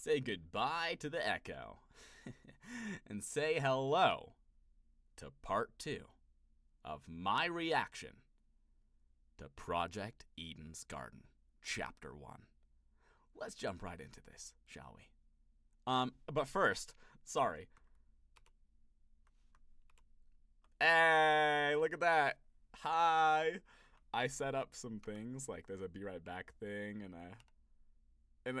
say goodbye to the echo and say hello to part 2 of my reaction to Project Eden's Garden, Chapter 1. Let's jump right into this, shall we? But first, sorry. Hey, look at that. Hi. I set up some things, like there's a be right back thing, and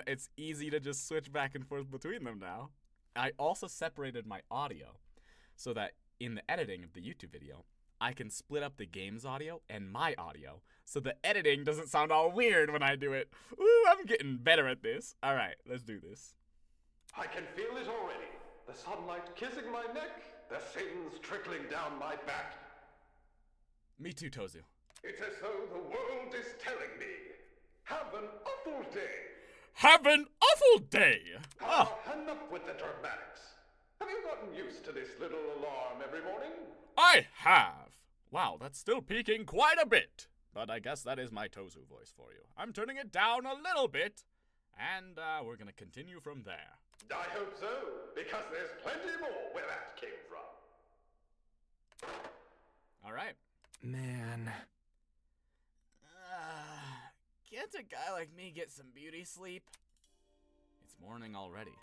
it's easy to just switch back and forth between them now. I also separated my audio so that in the editing of the YouTube video, I can split up the game's audio and my audio so the editing doesn't sound all weird when I do it. Ooh, I'm getting better at this. All right, let's do this. I can feel it already. The sunlight kissing my neck, the sins trickling down my back. Me too, Tozu. It's as though the world is telling me, have an awful day. Have an awful day! Enough with the dramatics. Have you gotten used to this little alarm every morning? I have. Wow, that's still peaking quite a bit. But I guess that is my Tozu voice for you. I'm turning it down a little bit, and we're gonna continue from there. I hope so, because there's plenty more where that came from. All right. Man. Can't a guy like me get some beauty sleep? It's morning already.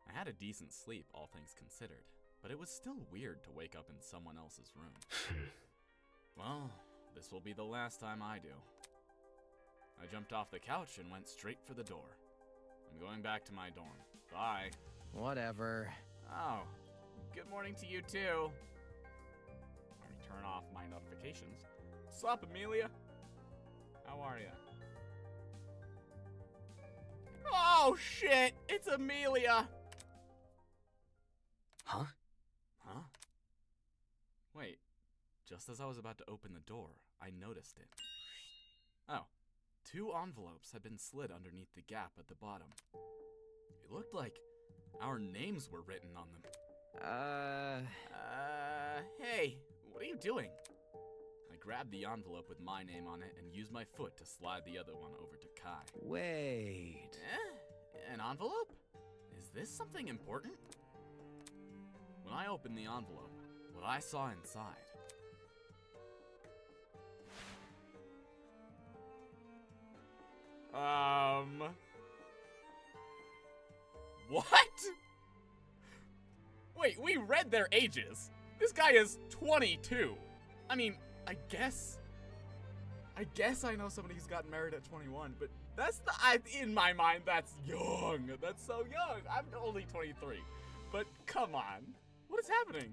I had a decent sleep, all things considered, but it was still weird to wake up in someone else's room. Well, this will be the last time I do. I jumped off the couch and went straight for the door. I'm going back to my dorm. Bye. Whatever. Oh, good morning to you too. Let me turn off my notifications. Sup, Amelia? How are ya? Oh shit! It's Amelia! Huh? Huh? Wait, just as I was about to open the door, I noticed it. Oh, 2 envelopes had been slid underneath the gap at the bottom. It looked like our names were written on them. Hey, what are you doing? I grabbed the envelope with my name on it and used my foot to slide the other one over to Kai. Wait. An envelope? Is this something important? When I opened the envelope, what I saw inside... What? Wait, we read their ages. This guy is 22. I mean, I guess I know somebody who's gotten married at 21, but in my mind, that's young. That's so young. I'm only 23. But come on. What is happening?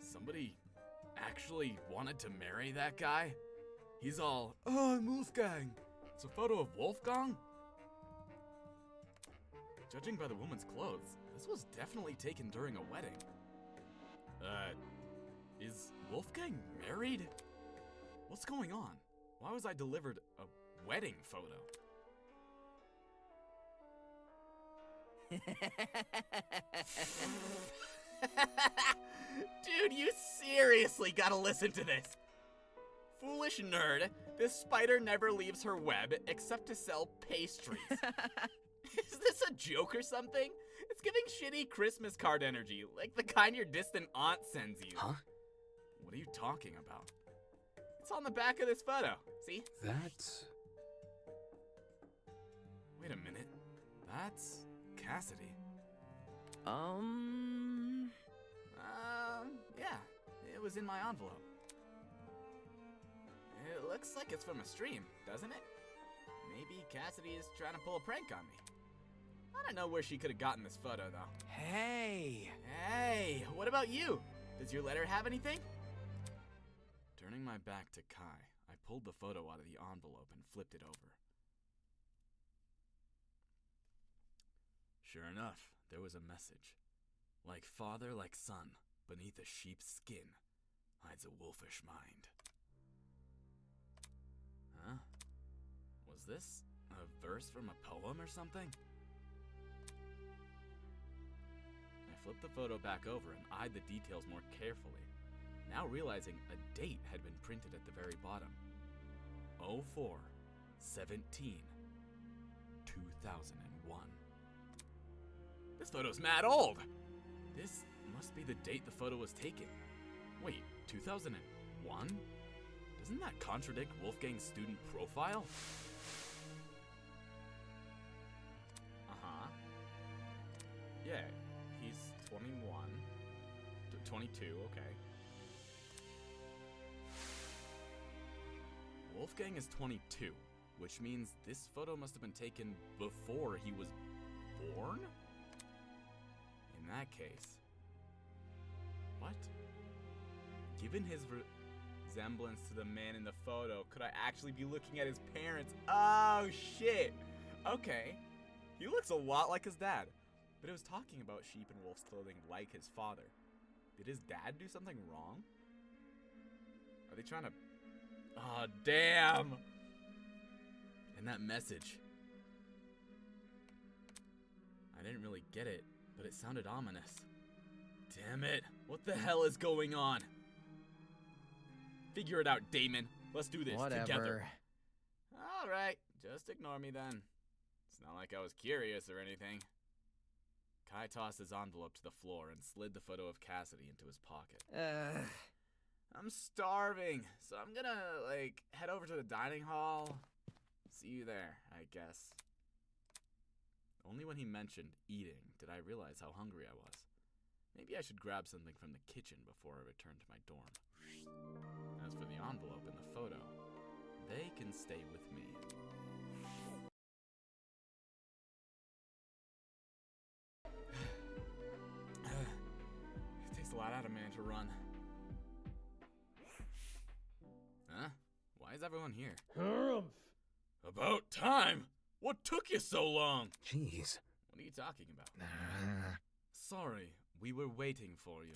Somebody actually wanted to marry that guy? He's all, oh, I'm Wolfgang. It's a photo of Wolfgang? Judging by the woman's clothes, this was definitely taken during a wedding. Is Wolfgang married? What's going on? Why was I delivered a wedding photo? Dude, you seriously gotta listen to this. Foolish nerd, this spider never leaves her web except to sell pastries. Is this a joke or something? It's giving shitty Christmas card energy, like the kind your distant aunt sends you. Huh? What are you talking about? It's on the back of this photo, see? That's... Wait a minute. That's Cassidy. Yeah. It was in my envelope. It looks like it's from a stream, doesn't it? Maybe Cassidy is trying to pull a prank on me. I don't know where she could have gotten this photo, though. Hey! Hey, what about you? Does your letter have anything? Turning my back to Kai, I pulled the photo out of the envelope and flipped it over. Sure enough, there was a message. Like father, like son, beneath a sheep's skin hides a wolfish mind. Huh? Was this a verse from a poem or something? I flipped the photo back over and eyed the details more carefully, now realizing a date had been printed at the very bottom. 04-17 2001. This photo's mad old! This must be the date the photo was taken. Wait, 2001? Doesn't that contradict Wolfgang's student profile? Uh-huh. Yeah, he's 21. 22, okay. Wolfgang is 22, which means this photo must have been taken before he was born? In that case... What? Given his resemblance to the man in the photo, could I actually be looking at his parents? Oh, shit! Okay. He looks a lot like his dad, but it was talking about sheep in wolf's clothing like his father. Did his dad do something wrong? Are they trying to... Oh, damn! And that message. I didn't really get it, but it sounded ominous. Damn it! What the hell is going on? Figure it out, Damon. Let's do this together. Alright, just ignore me then. It's not like I was curious or anything. Kai tossed his envelope to the floor and slid the photo of Cassidy into his pocket. I'm starving, so I'm gonna, head over to the dining hall. See you there, I guess. Only when he mentioned eating did I realize how hungry I was. Maybe I should grab something from the kitchen before I return to my dorm. As for the envelope and the photo, they can stay with me. It takes a lot out of a man to run. Huh? Why is everyone here? Harumph! About time! What took you so long? Jeez. What are you talking about? Sorry, we were waiting for you.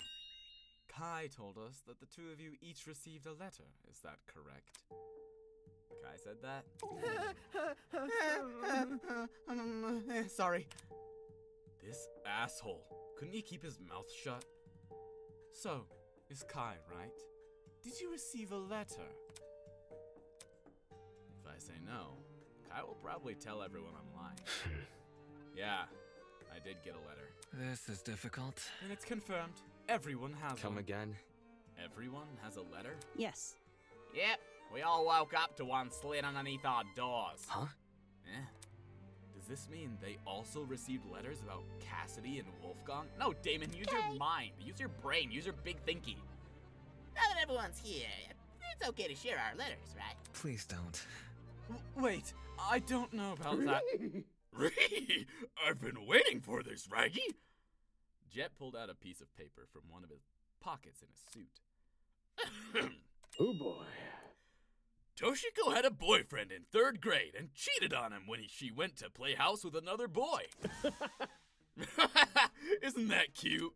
Kai told us that the two of you each received a letter. Is that correct? Kai said that? Sorry. This asshole. Couldn't he keep his mouth shut? So, is Kai right? Did you receive a letter? If I say no, Kai will probably tell everyone I'm lying. Yeah, I did get a letter. This is difficult. And it's confirmed. Everyone has Come one. again? Everyone has a letter? Yes. Yep, we all woke up to one slid underneath our doors. Huh? Eh? Does this mean they also received letters about Cassidy and Wolfgang? No, Damon, use your mind. Use your brain. Use your big thinky. Now that everyone's here, it's okay to share our letters, right? Please don't. Wait, I don't know about that. Ree, I've been waiting for this, Raggy. Jet pulled out a piece of paper from one of his pockets in his suit. Oh boy. Toshiko had a boyfriend in 3rd grade and cheated on him when she went to play house with another boy. Isn't that cute?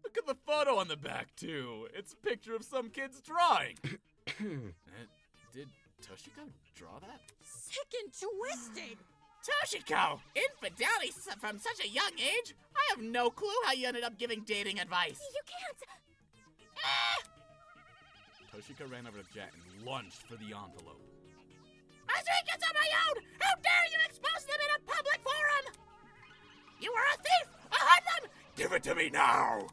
Look at the photo on the back, too. It's a picture of some kid's drawing. Did Toshiko draw that? Sick and twisted! Toshiko! Infidelity from such a young age? I have no clue how you ended up giving dating advice. You can't! Toshiko ran over to Jet and lunged for the envelope. My secrets are my own! How dare you expose them in a public forum! You were a thief! A hoodlum! Give it to me now!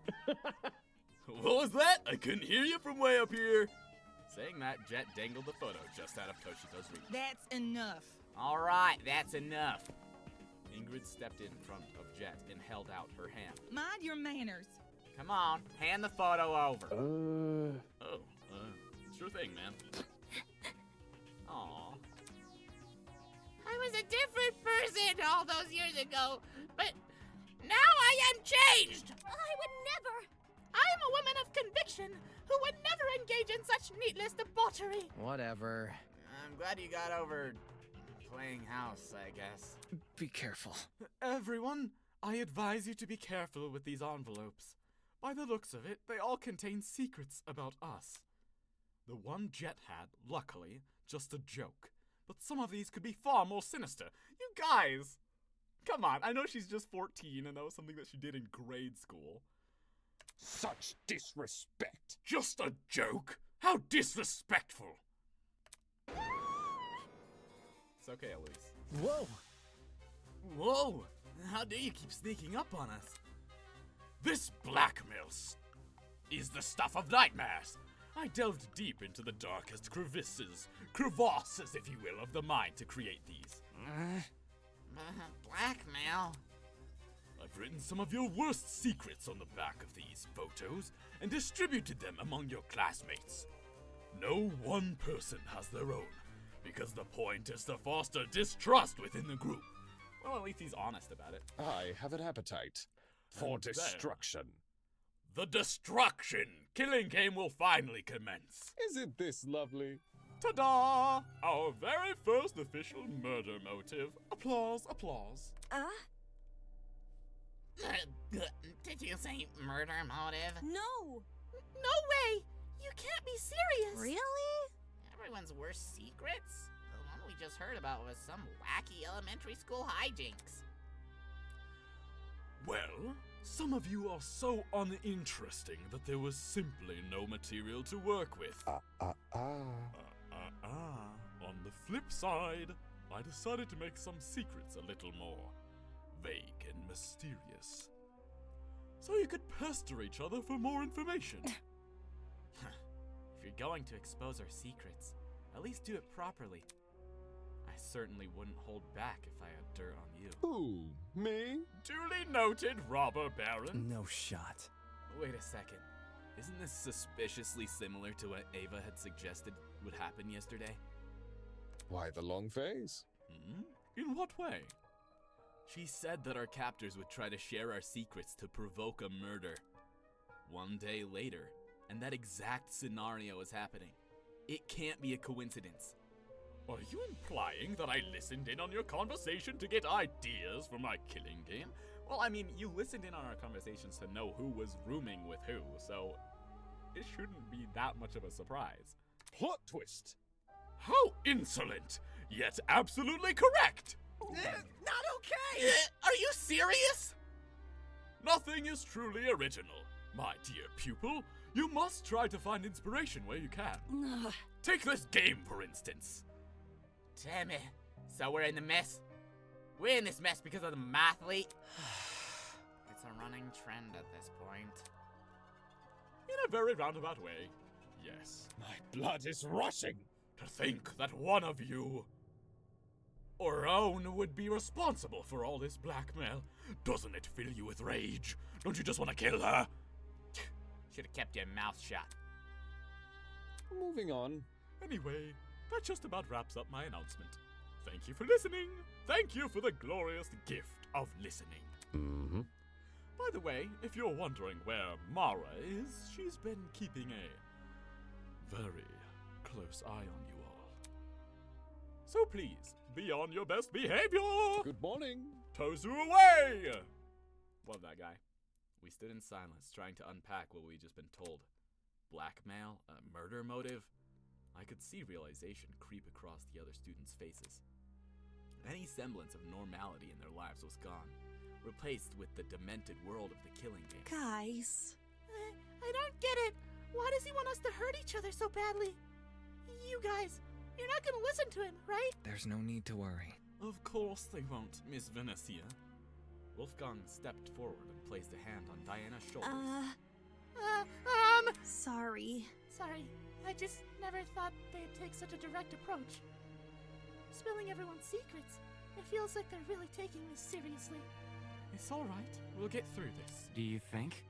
What was that? I couldn't hear you from way up here. Saying that, Jet dangled the photo just out of Toshiko's reach. That's enough. All right, that's enough. Ingrid stepped in front of Jet and held out her hand. Mind your manners. Come on, hand the photo over. Oh, sure thing, man. Aww. I was a different person all those years ago, but now I am changed. I would never. I am a woman of conviction who would never engage in such needless debauchery. Whatever. I'm glad you got over playing house, I guess. Be careful. Everyone, I advise you to be careful with these envelopes. By the looks of it, they all contain secrets about us. The one Jet had, luckily, just a joke. But some of these could be far more sinister. You guys! Come on, I know she's just 14 and that was something that she did in grade school. Such disrespect. Just a joke? How disrespectful! It's okay, Elise. Whoa! Whoa! How do you keep sneaking up on us? This blackmail is the stuff of nightmares. I delved deep into the darkest crevasses, if you will, of the mind to create these. Blackmail? I've written some of your worst secrets on the back of these photos and distributed them among your classmates. No one person has their own, because the point is to foster distrust within the group. Well, at least he's honest about it. I have an appetite for And then- destruction. The destruction killing game will finally commence. Isn't this lovely? Ta-da! Our very first official murder motive. Applause, applause. Did you say murder motive? No. No way! You can't be serious! Really? Everyone's worst secrets? The one we just heard about was some wacky elementary school hijinks. Well, some of you are so uninteresting that there was simply no material to work with. On the flip side, I decided to make some secrets a little more vague and mysterious. So you could pester each other for more information. If you're going to expose our secrets, at least do it properly. I certainly wouldn't hold back if I had dirt on you. Who? Me? Duly noted, robber baron. No shot. Wait a second. Isn't this suspiciously similar to what Ava had suggested would happen yesterday? Why the long face? In what way? She said that our captors would try to share our secrets to provoke a murder. One day later, and that exact scenario is happening. It can't be a coincidence. Are you implying that I listened in on your conversation to get ideas for my killing game? Well, I mean, you listened in on our conversations to know who was rooming with who, so It shouldn't be that much of a surprise. Plot twist. How insolent, yet absolutely correct! Not okay! Are you serious? Nothing is truly original. My dear pupil, you must try to find inspiration where you can. Take this game, for instance. Damn it. So we're in the mess? We're in this mess because of the mathlete? It's a running trend at this point. In a very roundabout way, yes. My blood is rushing. To think that one of you or own would be responsible for all this blackmail. Doesn't it fill you with rage? Don't you just want to kill her? Should have kept your mouth shut. Moving on. Anyway, that just about wraps up my announcement. Thank you for listening. Thank you for the glorious gift of listening. Mm-hmm. By the way, if you're wondering where Mara is, she's been keeping a very close eye on you all. So please, be on your best behavior! Good morning. Tozu away! love that guy. We stood in silence, trying to unpack what we'd just been told. Blackmail? A murder motive? I could see realization creep across the other students' faces. Any semblance of normality in their lives was gone, replaced with the demented world of the killing game. Guys. I don't get it. Why does he want us to hurt each other so badly? You guys, you're not gonna listen to him, right? There's no need to worry. Of course they won't, Miss Venetia. Wolfgang stepped forward and placed a hand on Diana's shoulders. Sorry. Sorry, I just never thought they'd take such a direct approach. Spilling everyone's secrets, it feels like they're really taking this seriously. It's alright, we'll get through this. Do you think?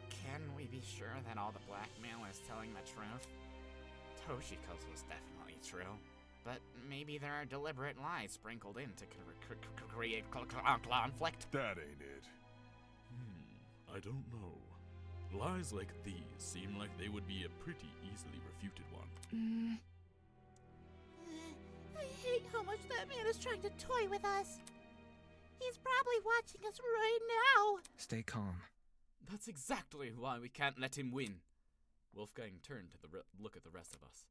Can we be sure that all the blackmail is telling the truth? Toshiko's was definitely true, but maybe there are deliberate lies sprinkled in to create conflict. That ain't it. I don't know. Lies like these seem like they would be a pretty easily refuted one. I hate how much that man is trying to toy with us. He's probably watching us right now. Stay calm. That's exactly why we can't let him win. Wolfgang turned to look at the rest of us.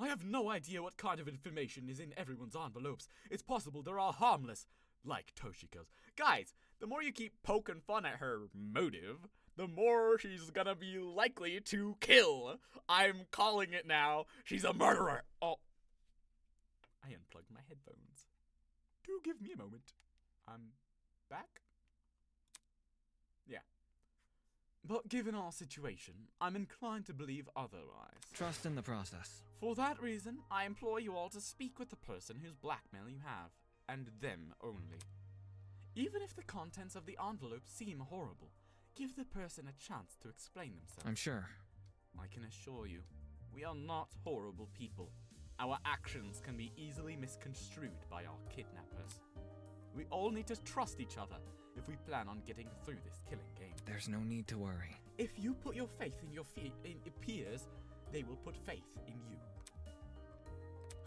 I have no idea what kind of information is in everyone's envelopes. It's possible they're all harmless, like Toshiko's. Guys, the more you keep poking fun at her motive, the more she's gonna be likely to kill. I'm calling it now. She's a murderer. Oh. I unplugged my headphones. Do give me a moment. I'm back? Yeah. But given our situation, I'm inclined to believe otherwise. Trust in the process. For that reason, I implore you all to speak with the person whose blackmail you have, and them only. Even if the contents of the envelope seem horrible, give the person a chance to explain themselves. I'm sure. I can assure you, we are not horrible people. Our actions can be easily misconstrued by our kidnappers. We all need to trust each other if we plan on getting through this killing game. There's no need to worry. If you put your faith in your peers, they will put faith in you.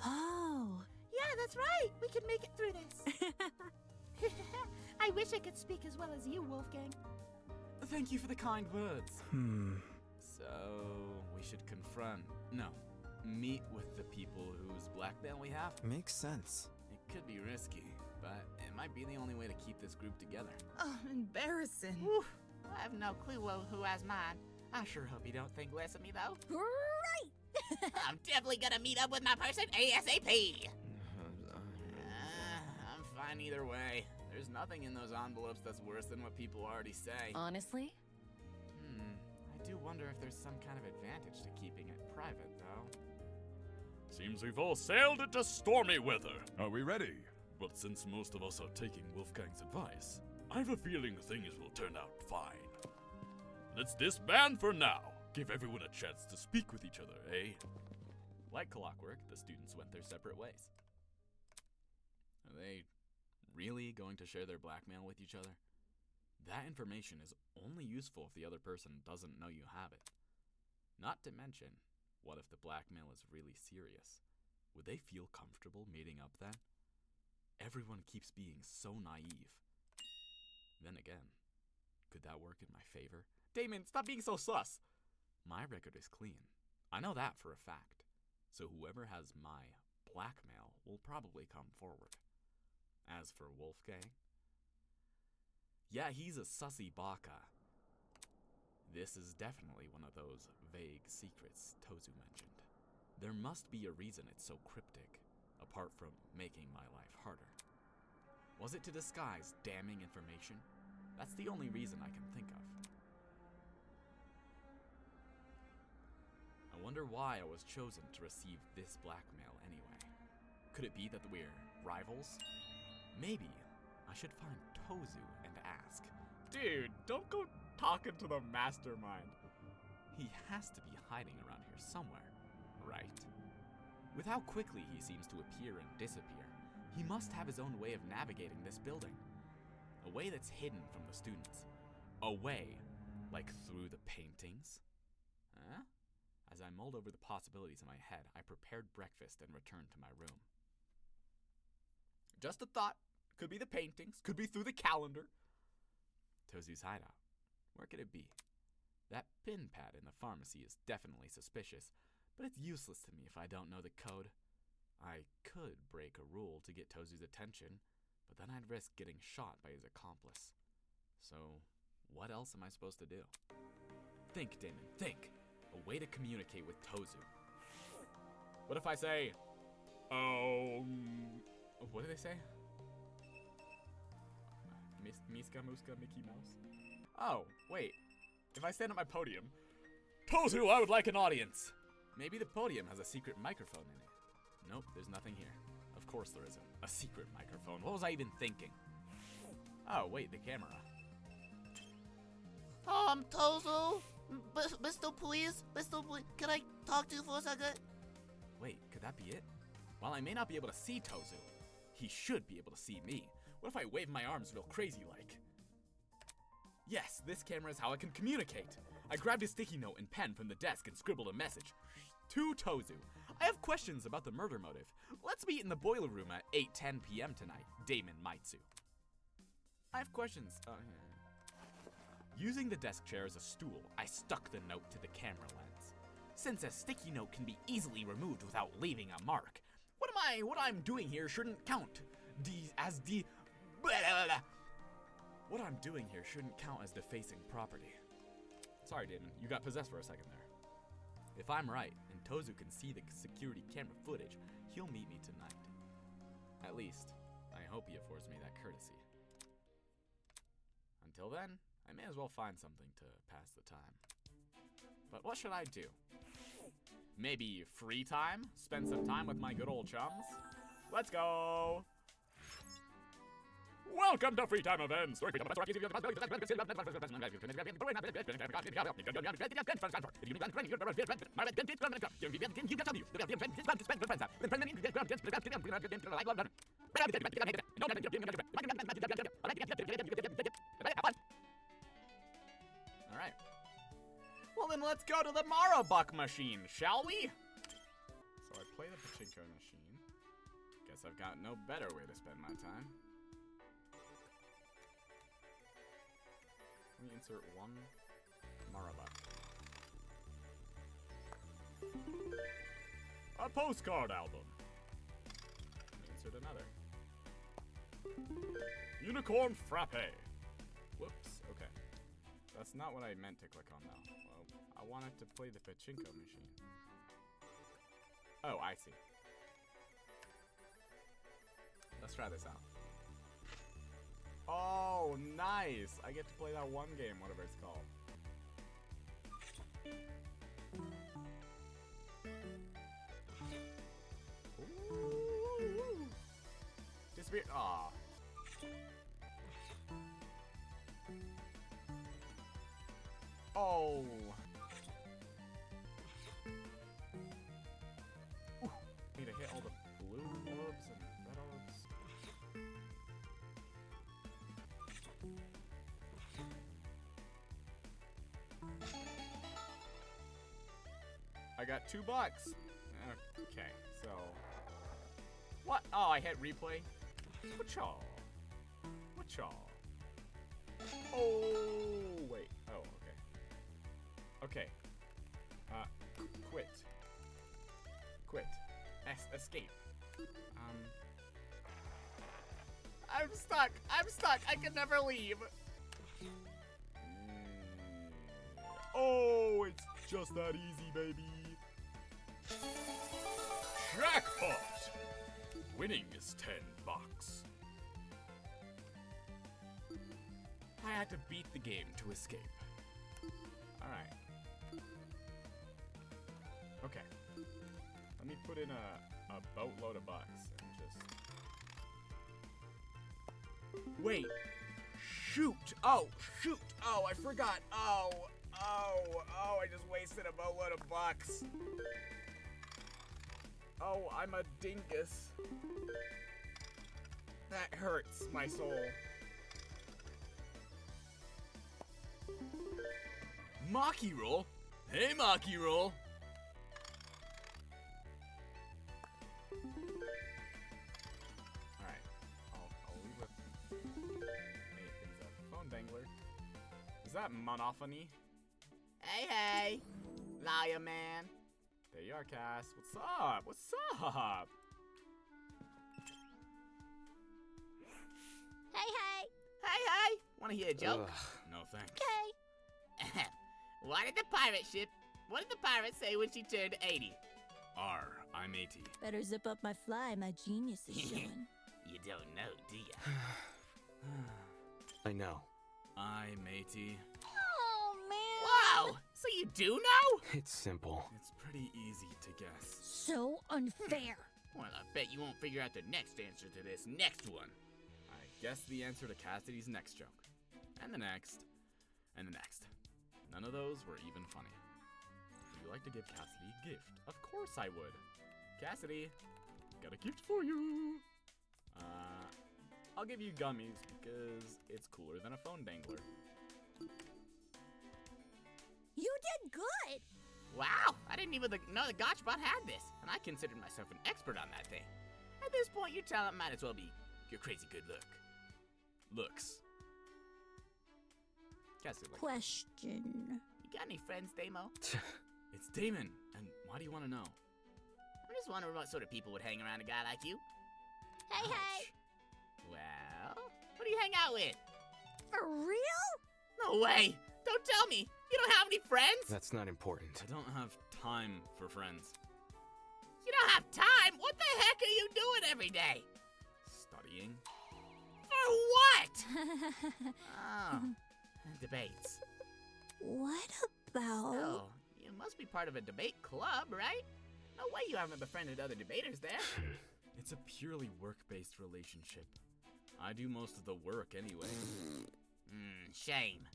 Oh, yeah, that's right. We can make it through this. I wish I could speak as well as you, Wolfgang. Thank you for the kind words. So, we should meet with the people whose blackmail we have? Makes sense. It could be risky, but it might be the only way to keep this group together. Oh, embarrassing. Whew, I have no clue who has mine. I sure hope you don't think less of me, though. Right! I'm definitely gonna meet up with my person ASAP. I'm fine either way. There's nothing in those envelopes that's worse than what people already say. Honestly? I do wonder if there's some kind of advantage to keeping it private, though. Seems we've all sailed into stormy weather. Are we ready? But since most of us are taking Wolfgang's advice, I have a feeling things will turn out fine. Let's disband for now. Give everyone a chance to speak with each other, eh? Like clockwork, the students went their separate ways. Are they really going to share their blackmail with each other? That information is only useful if the other person doesn't know you have it. Not to mention, what if the blackmail is really serious? Would they feel comfortable meeting up then? Everyone keeps being so naive. Then again, could that work in my favor? Damon, stop being so sus! My record is clean. I know that for a fact. So whoever has my blackmail will probably come forward. As for Wolfgang, yeah, he's a sussy baka. This is definitely one of those vague secrets Tozu mentioned. There must be a reason it's so cryptic, apart from making my life harder. Was it to disguise damning information? That's the only reason I can think of. I wonder why I was chosen to receive this blackmail anyway. Could it be that we're rivals? Maybe I should find Tozu and ask. Dude, don't go talking to the mastermind. He has to be hiding around here somewhere, right? With how quickly he seems to appear and disappear, he must have his own way of navigating this building. A way that's hidden from the students. A way, like through the paintings? Huh? As I mulled over the possibilities in my head, I prepared breakfast and returned to my room. Just a thought. Could be the paintings, could be through the calendar. Tozu's hideout. Where could it be? That pin pad in the pharmacy is definitely suspicious, but it's useless to me if I don't know the code. I could break a rule to get Tozu's attention, but then I'd risk getting shot by his accomplice. So, what else am I supposed to do? Think, Damon, think. A way to communicate with Tozu. What if I say, what do they say? Miska Muska Mickey Mouse? Oh, wait. If I stand at my podium, Tozu, I would like an audience! Maybe the podium has a secret microphone in it. Nope, there's nothing here. Of course there isn't. A secret microphone. What was I even thinking? Oh, wait, the camera. Tozu? Mister, please? Mister, please? Can I talk to you for a second? Wait, could that be it? While I may not be able to see Tozu, he should be able to see me. What if I wave my arms real crazy like? Yes, this camera is how I can communicate. I grabbed a sticky note and pen from the desk and scribbled a message. To Tozu, I have questions about the murder motive. Let's meet in the boiler room at 8:10 p.m. tonight, Damon Maitsu. I have questions. Using the desk chair as a stool, I stuck the note to the camera lens. Since a sticky note can be easily removed without leaving a mark, what I'm doing here shouldn't count. What I'm doing here shouldn't count as defacing property. Sorry, Damon, you got possessed for a second there. If I'm right, and Tozu can see the security camera footage, he'll meet me tonight. At least, I hope he affords me that courtesy. Until then, I may as well find something to pass the time. But what should I do? Maybe free time? Spend some time with my good old chums? Let's go! Welcome to Free Time Events! Alright. Well then let's go to the Marabuck machine, shall we? So I play the pachinko machine. Guess I've got no better way to spend my time. Let me insert one Marabuck. A postcard album. Let me insert another. Unicorn Frappe. Whoops, okay. That's not what I meant to click on though. Well, I wanted to play the pachinko machine. Oh, I see. Let's try this out. Oh, nice! I get to play that one game, whatever it's called. Ooh. Disappear. Aw. Oh. Ooh. Need to hit all the blue orbs and red orbs. I got $2. Okay, so what? Oh, I hit replay. Whatcha? Whatcha? Oh, wait. Oh, okay. Okay. Quit. Quit. Escape. I'm stuck. I'm stuck. I can never leave. Oh, it's just that easy, baby. Jackpot! Winning is $10. I had to beat the game to escape. Alright. Okay. Let me put in a boatload of bucks and just... Wait! Shoot! Oh, shoot! Oh, I forgot! Oh, I just wasted a boatload of bucks. Oh, I'm a dingus. That hurts my soul. Maki roll? Hey, Maki roll. Alright, I'll leave with things up. Phone dangler. Is that monophony? Hey, liar man. There you are, Cass. What's up? What's up? Hey. Wanna hear a joke? No thanks. Okay. What did the pirate say when she turned 80? I'm 80. Better zip up my fly, my genius is showing. You don't know, do ya? I know. I'm 80. Oh, man. Wow! So you do know? It's simple. It's pretty easy to guess. So unfair. Well, I bet you won't figure out the next answer to this next one. I guessed the answer to Cassidy's next joke. And the next. And the next. None of those were even funny. Would you like to give Cassidy a gift? Of course I would. Cassidy, got a gift for you. I'll give you gummies because it's cooler than a phone dangler. You did good. Wow! I didn't even know the Gotchbot had this, and I considered myself an expert on that thing. At this point, your talent might as well be your crazy good look. Looks. Cassidy, like, Question. You got any friends, Damo? it's Damon, and why do you want to know? I'm just wondering what sort of people would hang around a guy like you. Hey. Well, who do you hang out with? For real? No way! Don't tell me! You don't have any friends? That's not important. I don't have time for friends. You don't have time? What the heck are you doing every day? Studying? For what? Oh, Debates. What about? Oh, you must be part of a debate club, right? No way you haven't befriended other debaters there. It's a purely work-based relationship. I do most of the work anyway. Shame.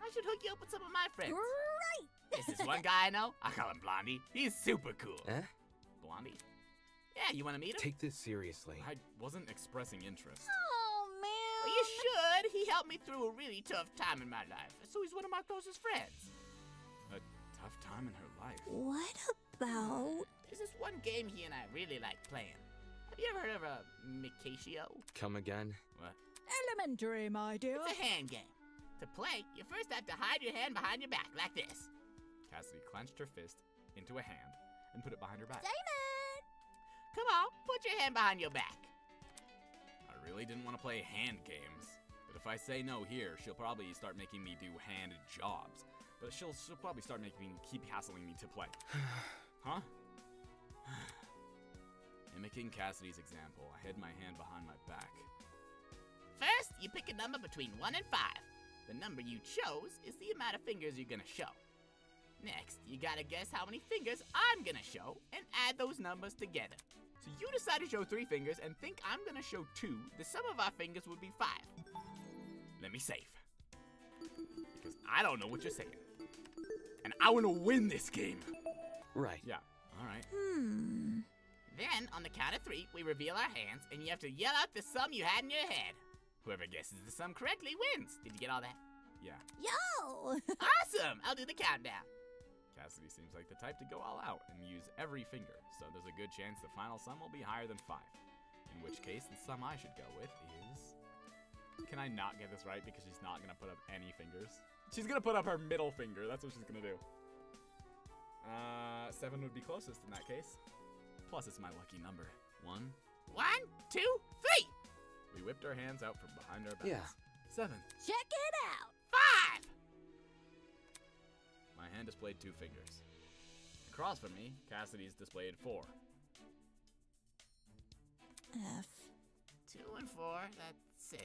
I should hook you up with some of my friends. Right. There's this one guy I know. I call him Blondie. He's super cool. Eh? Blondie? Yeah, you want to meet him? Take this seriously. I wasn't expressing interest. Oh man. Well, you should. He helped me through a really tough time in my life, so he's one of my closest friends. A tough time in her life. What about? There's this one game he and I really like playing. Have you ever heard of a Mikatio? Come again? What? Elementary, my dear. It's a hand game. To play, you first have to hide your hand behind your back, like this. Cassidy clenched her fist into a hand and put it behind her back. Damon. Come on, put your hand behind your back. I really didn't want to play hand games, but if I say no here, she'll probably start making me do hand jobs. But she'll probably start making me keep hassling me to play. Huh? Mimicking Cassidy's example, I hid my hand behind my back. First, you pick a number between 1 and 5. The number you chose is the amount of fingers you're gonna show. Next, you gotta guess how many fingers I'm gonna show and add those numbers together. So you decide to show 3 fingers and think I'm gonna show 2. The sum of our fingers would be 5. Let me save. Because I don't know what you're saying. And I want to win this game. Right. Yeah, alright. Then, on the count of 3, we reveal our hands, and you have to yell out the sum you had in your head. Whoever guesses the sum correctly wins. Did you get all that? Yeah, Yo. Awesome! I'll do the countdown. Cassidy seems like the type to go all out and use every finger, so there's a good chance the final sum will be higher than 5. In which case, the sum I should go with is... Can I not get this right because she's not going to put up any fingers? She's going to put up her middle finger, that's what she's going to do. 7 would be closest in that case. Plus, it's my lucky number. 1. 1, 2, 3! We whipped our hands out from behind our backs. Yeah. 7. Check it out. 5! My hand displayed 2 fingers. Across from me, Cassidy's displayed 4. F. 2 and 4, that's 6.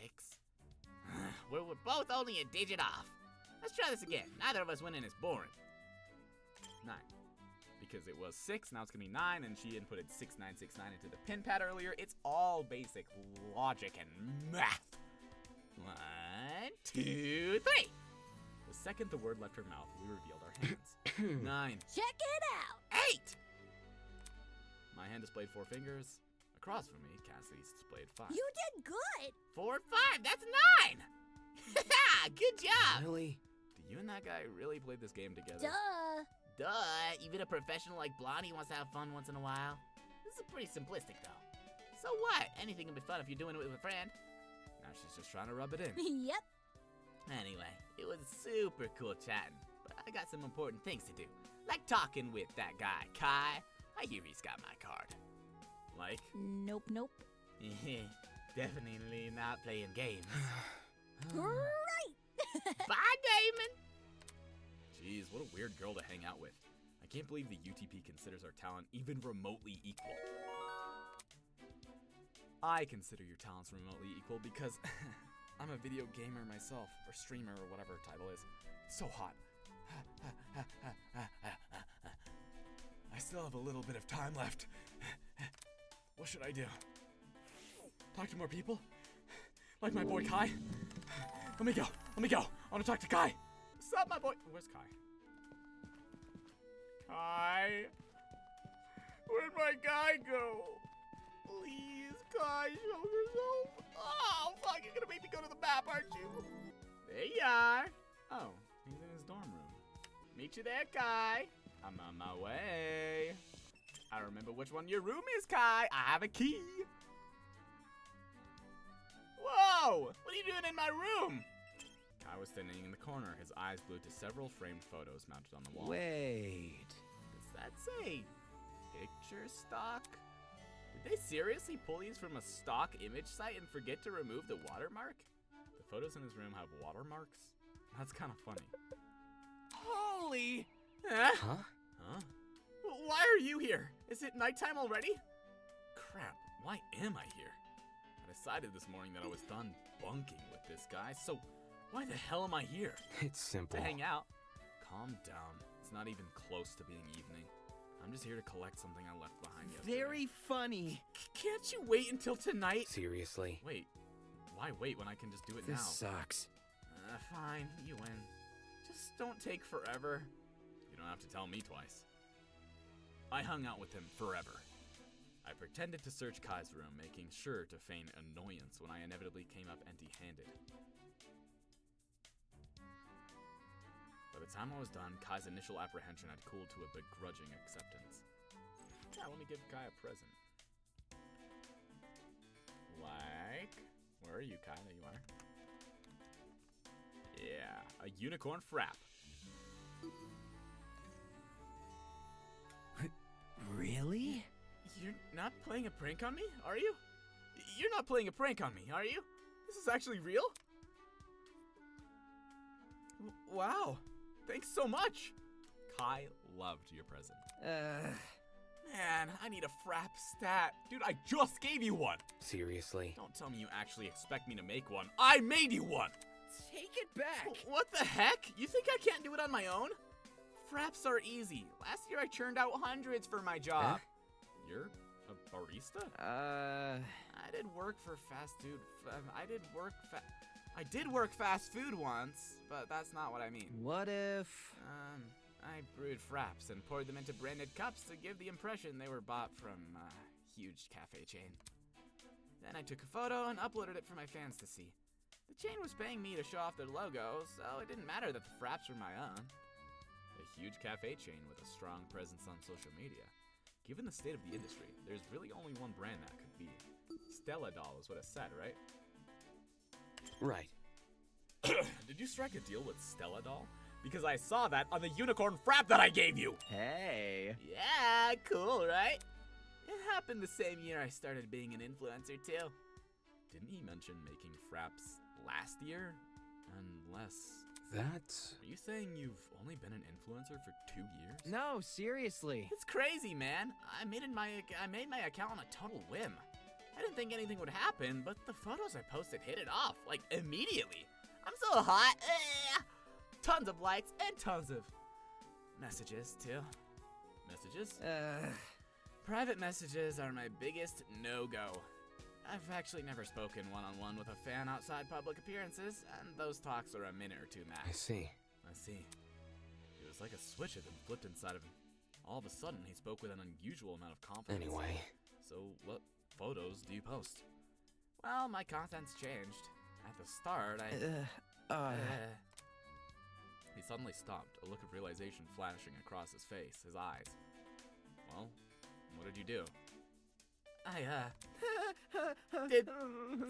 We're both only a digit off. Let's try this again. Neither of us winning is boring. 9. Because it was 6, now it's gonna be 9, and she inputted 6969 into the pin pad earlier. It's all basic logic and math. 1, 2, 3. The second the word left her mouth, we revealed our hands. 9. Check it out. 8! My hand displayed 4 fingers. Across from me, Cassidy's displayed 5. You did good. 4 and 5, that's 9! Good job! Really? Do you and that guy really play this game together? Duh. Duh, even a professional like Blondie wants to have fun once in a while. This is pretty simplistic, though. So what? Anything can be fun if you're doing it with a friend. Now she's just trying to rub it in. Yep. Anyway, it was super cool chatting, but I got some important things to do. Like talking with that guy, Kai. I hear he's got my card. Like? Nope. Nope. Definitely not playing games. Right. Bye, Damon! Jeez, what a weird girl to hang out with. I can't believe the UTP considers our talent even remotely equal. I consider your talents remotely equal because I'm a video gamer myself, or streamer, or whatever her title is. It's so hot. I still have a little bit of time left. What should I do? Talk to more people? Like my boy Kai? Let me go. I want to talk to Kai. What's up, my boy? Where's Kai? Kai? Where'd my guy go? Please, Kai, show yourself. Oh, fuck, you're gonna make me go to the map, aren't you? There you are. Oh, he's in his dorm room. Meet you there, Kai. I'm on my way. I remember which one your room is, Kai. I have a key. Whoa! What are you doing in my room? Kai was standing in the corner, his eyes glued to several framed photos mounted on the wall. Wait. Does that say picture stock? Did they seriously pull these from a stock image site and forget to remove the watermark? The photos in his room have watermarks? That's kind of funny. Holy! Huh? Huh? Why are you here? Is it nighttime already? Crap, why am I here? I decided this morning that I was done bunking with this guy, so Why the hell am I here? It's simple. To hang out. Calm down. It's not even close to being evening. I'm just here to collect something I left behind yesterday. Very funny. Can't you wait until tonight? Seriously. Wait. Why wait when I can just do it This now? sucks. Fine. You win. Just don't take forever. You don't have to tell me twice. I hung out with him forever. I pretended to search Kai's room, making sure to feign annoyance when I inevitably came up empty-handed. By the time I was done, Kai's initial apprehension had cooled to a begrudging acceptance. Yeah, let me give Kai a present. Like, where are you, Kai? There you are. Yeah, a unicorn frap. Really? You're not playing a prank on me, are you? You're not playing a prank on me, are you? This is actually real? Wow. Thanks so much. Kai loved your present. Man, I need a frap stat. Dude, I just gave you one. Seriously. Don't tell me you actually expect me to make one. I made you one. Take it back. What the heck? You think I can't do it on my own? Fraps are easy. Last year I churned out hundreds for my job. You're a barista? I did work for fast food. I did work fast food once, but that's not what I mean. What if... I brewed fraps and poured them into branded cups to give the impression they were bought from a huge cafe chain. Then I took a photo and uploaded it for my fans to see. The chain was paying me to show off their logo, so it didn't matter that the fraps were my own. A huge cafe chain with a strong presence on social media. Given the state of the industry, there's really only one brand that could be. Stella Doll is what it said, right? Right. Did you strike a deal with Stella Doll? Because I saw that on the unicorn frap that I gave you! Hey. Yeah, cool, right? It happened the same year I started being an influencer, too. Didn't he mention making fraps last year? Unless... That's... Are you saying you've only been an influencer for 2 years? No, seriously. It's crazy, man. I made my account on a total whim. I didn't think anything would happen, but the photos I posted hit it off, like, immediately. I'm so hot. Tons of likes and tons of messages, too. Messages? Private messages are my biggest no-go. I've actually never spoken one-on-one with a fan outside public appearances, and those talks are a minute or two max. I see. It was like a switch had been flipped inside of him. All of a sudden, he spoke with an unusual amount of confidence. Anyway. So, what photos do you post? Well, my content's changed. At the start, He suddenly stopped, a look of realization flashing across his face, his eyes. Well, what did you do? I did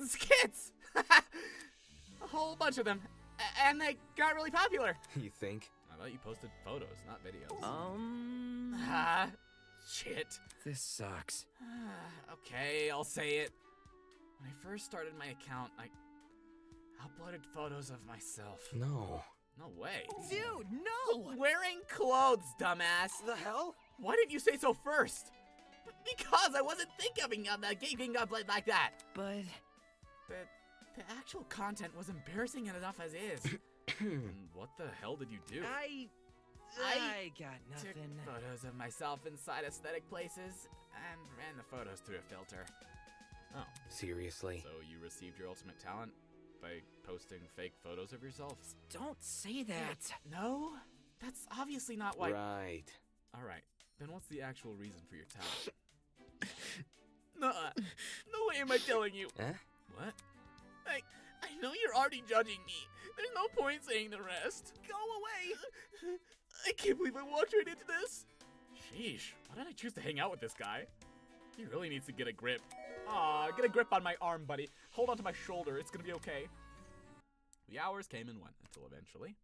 skits! A whole bunch of them. And they got really popular. You think? I thought you posted photos, not videos. Shit. This sucks. Okay, I'll say it. When I first started my account, I uploaded photos of myself. No. No way. Dude, no! Wearing clothes, dumbass. The hell? Why didn't you say so first? Because I wasn't thinking of getting up like that. But... The actual content was embarrassing enough as is. And what the hell did you do? I got nothing. Took photos of myself inside aesthetic places and ran the photos through a filter. Oh. Seriously? So you received your ultimate talent by posting fake photos of yourself? Don't say that. No? That's obviously not why... Right. Alright, then what's the actual reason for your talent? No way am I telling you. Eh? What? I know you're already judging me. There's no point saying the rest. Go away. I can't believe I walked right into this. Sheesh, why did I choose to hang out with this guy? He really needs to get a grip. Aw, get a grip on my arm, buddy. Hold on to my shoulder, it's gonna be okay. The hours came and went until eventually...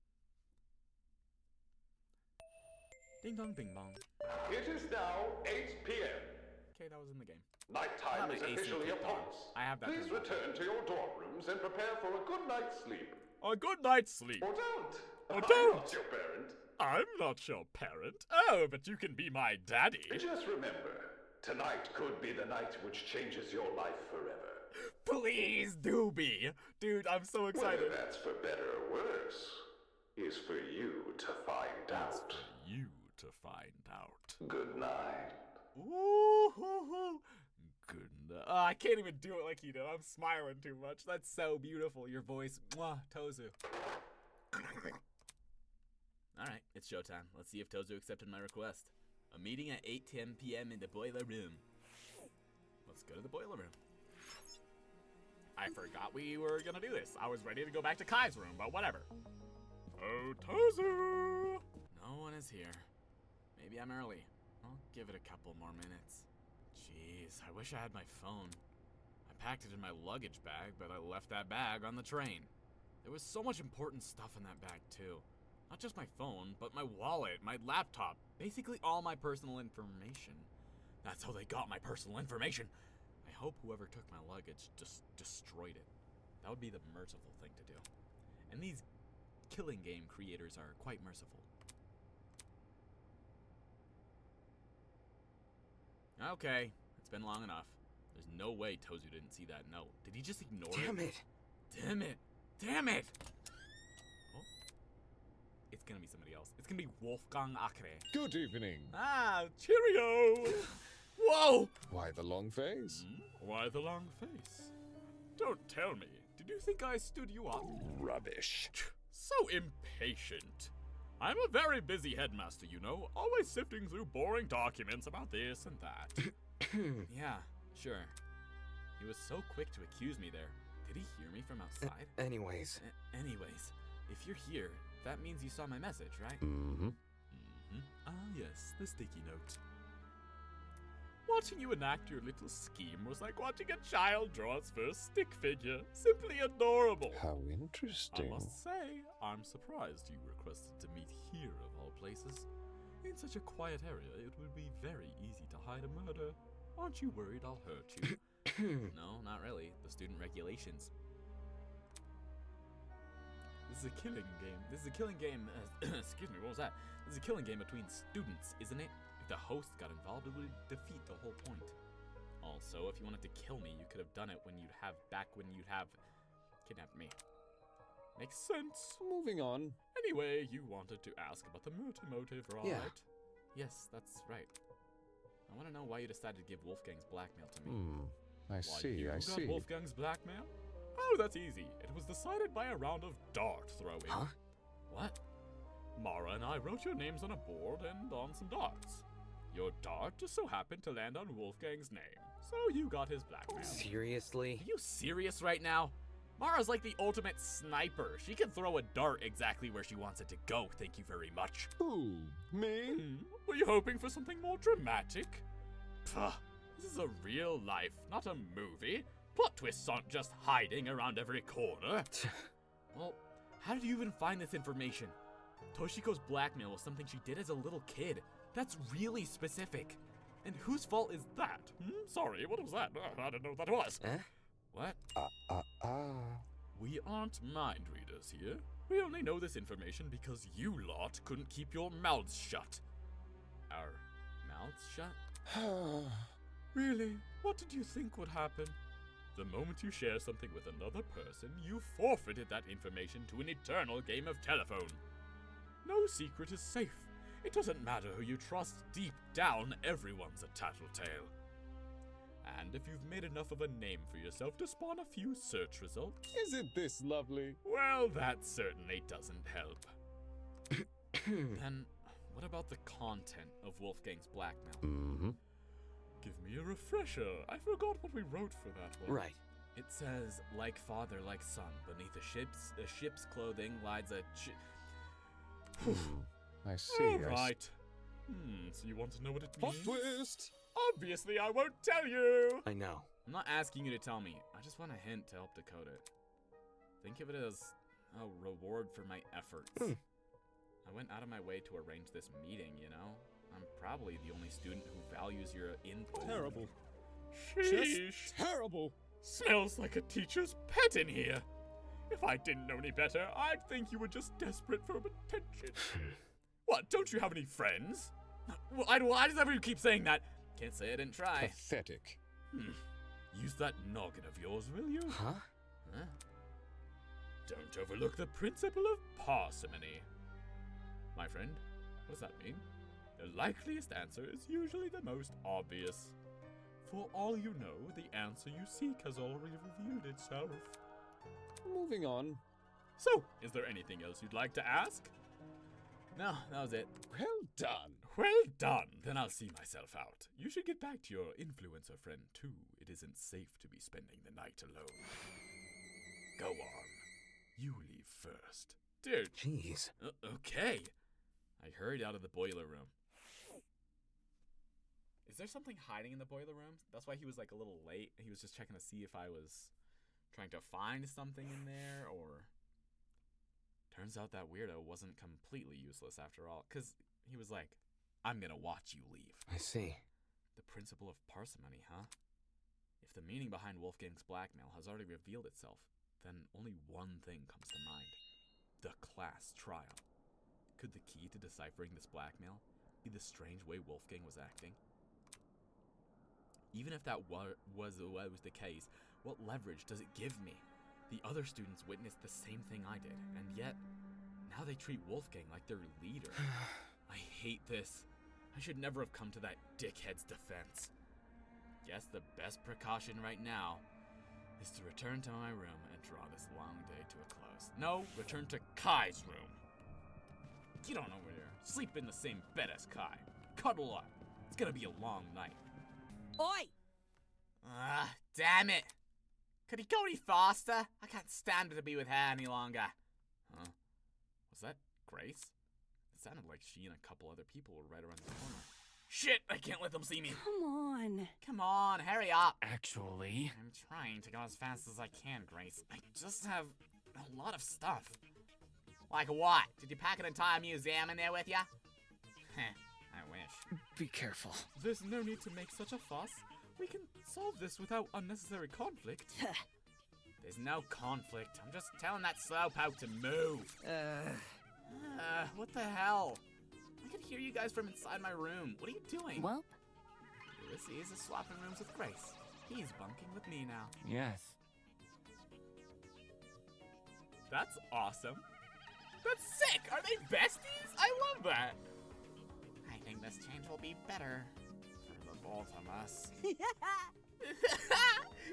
Ding dong bing bong. It is now 8 p.m. Okay, that was in the game. Nighttime is officially upon us. I have that. Please return to your dorm rooms and prepare for a good night's sleep. A good night's sleep. Or don't. Or I'm don't. not your parent. I'm not your parent. Oh, but you can be my daddy. Just remember, tonight could be the night which changes your life forever. Please do be. Dude, I'm so excited. Whether that's for better or worse is for you to find That's out. for you to find out. Good night. Ooh, good. I can't even do it like you do. I'm smiling too much. That's so beautiful. Your voice, mwah, Tozu. All right, it's showtime. Let's see if Tozu accepted my request. A meeting at 8:10 p.m. in the boiler room. Let's go to the boiler room. I forgot we were gonna do this. I was ready to go back to Kai's room, but whatever. Oh, Tozu! No one is here. Maybe I'm early. I'll give it a couple more minutes. Jeez, I wish I had my phone. I packed it in my luggage bag, but I left that bag on the train. There was so much important stuff in that bag, too. Not just my phone, but my wallet, my laptop, basically all my personal information. That's how they got my personal information. I hope whoever took my luggage just destroyed it. That would be the merciful thing to do. And these killing game creators are quite merciful. Okay, it's been long enough. There's no way Tozu didn't see that note. Did he just ignore it? Damn it! Damn it! Damn it! Oh. It's gonna be somebody else. It's gonna be Wolfgang Akre. Good evening. Ah, cheerio! Whoa! Why the long face? Why the long face? Don't tell me. Did you think I stood you up? Rubbish. So impatient. I'm a very busy headmaster, you know, always sifting through boring documents about this and that. Yeah, sure. He was so quick to accuse me there. Did he hear me from outside? Anyways. Anyways, if you're here, that means you saw my message, right? Mm-hmm. Ah, yes, the sticky note. Watching you enact your little scheme was like watching a child draw its first stick figure. Simply adorable. How I interesting. must say, I'm surprised you requested to meet here of all places. In such a quiet area, it would be very easy to hide a murder. Aren't you worried I'll hurt you? No, not really. The student regulations. This is a killing game. This is a killing game. Excuse me, what was that? This is a killing game between students, isn't it? If the host got involved, it would defeat the whole point. Also, if you wanted to kill me, you could have done it when you'd have kidnapped me. Makes sense. Moving on. Anyway, you wanted to ask about the murder motive, right? Yeah. Yes, that's right. I want to know why you decided to give Wolfgang's blackmail to me. I Why, see, you I got see. Wolfgang's blackmail? Oh, that's easy. It was decided by a round of dart throwing. Huh? What? Mara and I wrote your names on a board and on some darts. Your dart just so happened to land on Wolfgang's name, so you got his blackmail. Seriously? Are you serious right now? Mara's like the ultimate sniper. She can throw a dart exactly where she wants it to go, thank you very much. Who? Me? Were you hoping for something more dramatic? Pah, this is a real life, not a movie. Plot twists aren't just hiding around every corner. Well, how did you even find this information? Toshiko's blackmail was something she did as a little kid. That's really specific. And whose fault is that? Sorry, what was that? I don't know what that was. Eh? What? We aren't mind readers here. We only know this information because you lot couldn't keep your mouths shut. Our mouths shut? Really? What did you think would happen? The moment you share something with another person, you forfeited that information to an eternal game of telephone. No secret is safe. It doesn't matter who you trust, deep down, everyone's a tattletale. And if you've made enough of a name for yourself to spawn a few search results, Isn't this lovely? well, that certainly doesn't help. Then, what about the content of Wolfgang's blackmail? Give me a refresher. I forgot what we wrote for that one. Right. It says, like father, like son, beneath a ship's clothing lies a I see. All right. So you want to know what it Plot means? twist! Obviously, I won't tell you. I know. I'm not asking you to tell me. I just want a hint to help decode it. Think of it as a reward for my efforts. I went out of my way to arrange this meeting, you know? I'm probably the only student who values your input. Terrible. Sheesh. Just terrible. Smells like a teacher's pet in here. If I didn't know any better, I'd think you were just desperate for attention. What, don't you have any friends? Why does everyone keep saying that? Can't say I didn't try. Pathetic. Use that noggin of yours, will you? Huh? Huh? Don't overlook the principle of parsimony. My friend, what does that mean? The likeliest answer is usually the most obvious. For all you know, the answer you seek has already revealed itself. Moving on. So, is there anything else you'd like to ask? No, that was it. Well done. Well done. Then I'll see myself out. You should get back to your influencer friend, too. It isn't safe to be spending the night alone. Go on. You leave first. Dude. Jeez. Okay. I hurried out of the boiler room. Is there something hiding in the boiler room? That's why he was like a little late. He was just checking to see if I was trying to find something in there, or... Turns out that weirdo wasn't completely useless after all, because he was like, I'm gonna watch you leave. I see. The principle of parsimony, huh? If the meaning behind Wolfgang's blackmail has already revealed itself, then only one thing comes to mind. The class trial. Could the key to deciphering this blackmail be the strange way Wolfgang was acting? Even if that was the case, what leverage does it give me? The other students witnessed the same thing I did, and yet, now they treat Wolfgang like their leader. I hate this. I should never have come to that dickhead's defense. Guess the best precaution right now is to return to my room and draw this long day to a close. No, return to Kai's room. Get on over there. Sleep in the same bed as Kai. Cuddle up. It's gonna be a long night. Oi! Ah, damn it. Could he go any faster? I can't stand to be with her any longer. Huh? Was that Grace? It sounded like she and a couple other people were right around the corner. Shit, I can't let them see me. Come on. Come on, hurry up. Actually, I'm trying to go as fast as I can, Grace. I just have a lot of stuff. Like what? Did you pack an entire museum in there with ya? Heh, I wish. Be careful. There's no need to make such a fuss. We can solve this without unnecessary conflict. There's no conflict. I'm just telling that slowpoke to move. What the hell? I could hear you guys from inside my room. What are you doing? Well, Ulysses is swapping rooms with Grace. He's bunking with me now. yes. That's awesome. That's sick. Are they besties? I love that. I think this change will be better for the both of us.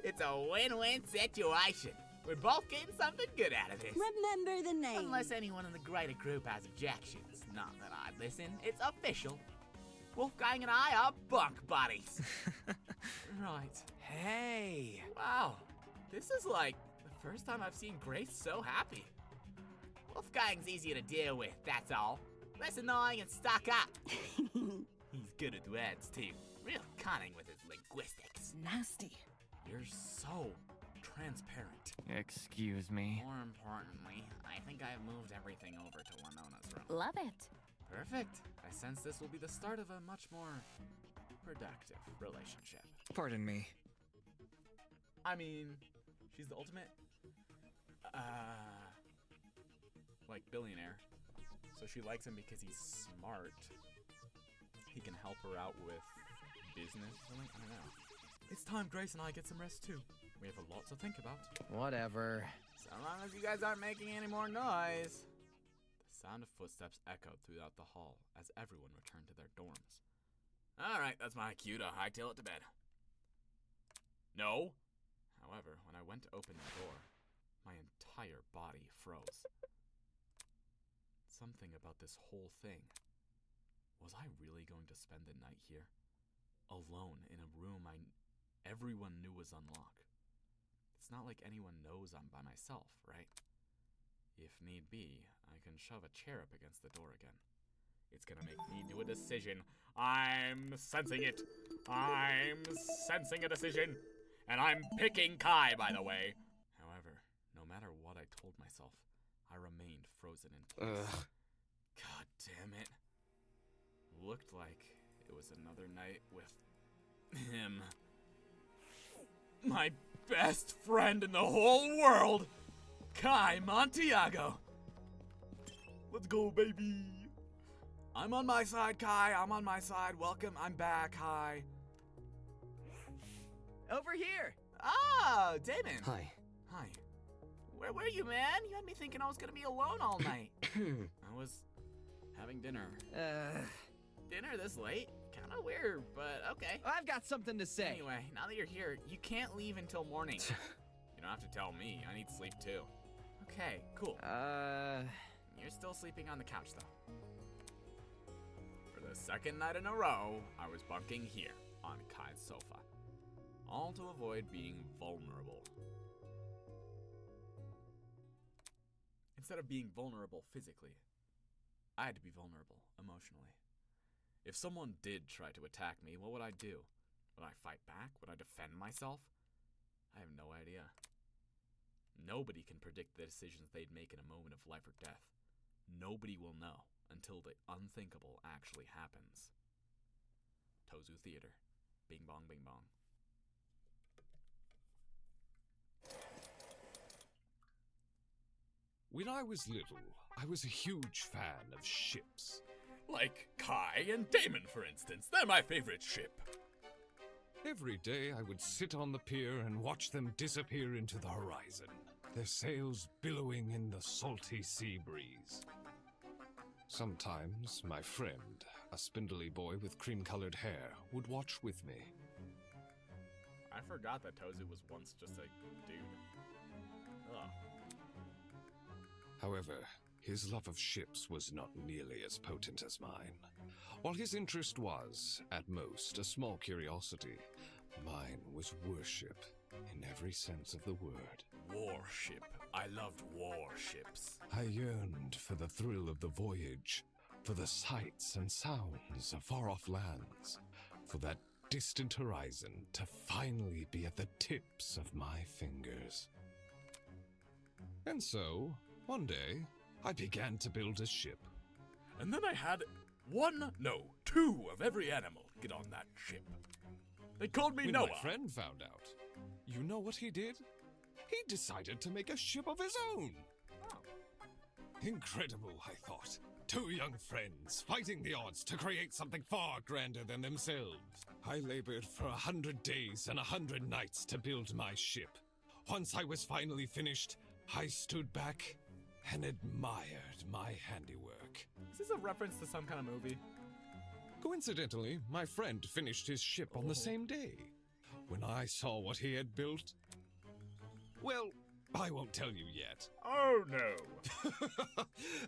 It's a win-win situation. We're both getting something good out of this. remember the name. Unless anyone in the greater group has objections. Not that I'd listen. It's official. Wolfgang and I are bunk buddies. Right. Hey. Wow. This is like the first time I've seen Grace so happy. Wolfgang's easier to deal with, that's all. Less annoying and stuck up. He's good at words, too. Real cunning with his linguistics. Nasty. You're so transparent. Excuse me. More importantly, I think I've moved everything over to Winona's room. Love it. Perfect. I sense this will be the start of a much more productive relationship. Pardon me. I mean, she's the ultimate, like billionaire. So she likes him because he's smart. He can help her out with business or something. I don't know. It's time Grace and I get some rest too. We have a lot to think about. Whatever. So long as you guys aren't making any more noise. The sound of footsteps echoed throughout the hall as everyone returned to their dorms. Alright, that's my cue to hightail it to bed. No! However, when I went to open the door, my entire body froze. Something about this whole thing. Was I really going to spend the night here? Alone in a room everyone knew was unlocked. It's not like anyone knows I'm by myself, right? If need be, I can shove a chair up against the door again. It's gonna make me do a decision. I'm sensing it. I'm sensing a decision. And I'm picking Kai, by the way. However, no matter what I told myself, I remained frozen in place. Ugh. God damn it. Looked like it was another night with him. My best friend in the whole world, Kai Montiago. Let's go, baby. I'm on my side, Kai. I'm on my side. Welcome. I'm back. Hi. Over here. Ah, Damon. Hi. Hi. Where were you, man? You had me thinking I was gonna be alone all night. I was having dinner. Dinner this late? Kinda weird, but okay. I've got something to say. Anyway, now that you're here, you can't leave until morning. You don't have to tell me. I need sleep too. Okay, cool. You're still sleeping on the couch, though. For the second night in a row, I was bunking here on Kai's sofa. All to avoid being vulnerable. Instead of being vulnerable physically, I had to be vulnerable emotionally. If someone did try to attack me, what would I do? Would I fight back? Would I defend myself? I have no idea. Nobody can predict the decisions they'd make in a moment of life or death. Nobody will know until the unthinkable actually happens. Tozu Theater. Bing bong, bing bong. When I was little, I was a huge fan of ships. Like Kai and Damon, for instance. They're my favorite ship. Every day I would sit on the pier and watch them disappear into the horizon, their sails billowing in the salty sea breeze. Sometimes my friend, a spindly boy with cream-colored hair, would watch with me. I forgot that Tozu was once just a dude. Ugh. However, his love of ships was not nearly as potent as mine. While his interest was, at most, a small curiosity, mine was worship in every sense of the word. Warship. I loved warships. I yearned for the thrill of the voyage, for the sights and sounds of far-off lands, for that distant horizon to finally be at the tips of my fingers. And so, one day, I began to build a ship. And then I had two of every animal get on that ship. They called me When Noah. my friend found out, you know what he did? He decided to make a ship of his own. Incredible, I thought. Two young friends fighting the odds to create something far grander than themselves. I labored for 100 days and 100 nights to build my ship. Once I was finally finished, I stood back and admired my handiwork. Is this a reference to some kind of movie? Coincidentally, my friend finished his ship on the same day. When I saw what he had built, well, I won't tell you yet. Oh no.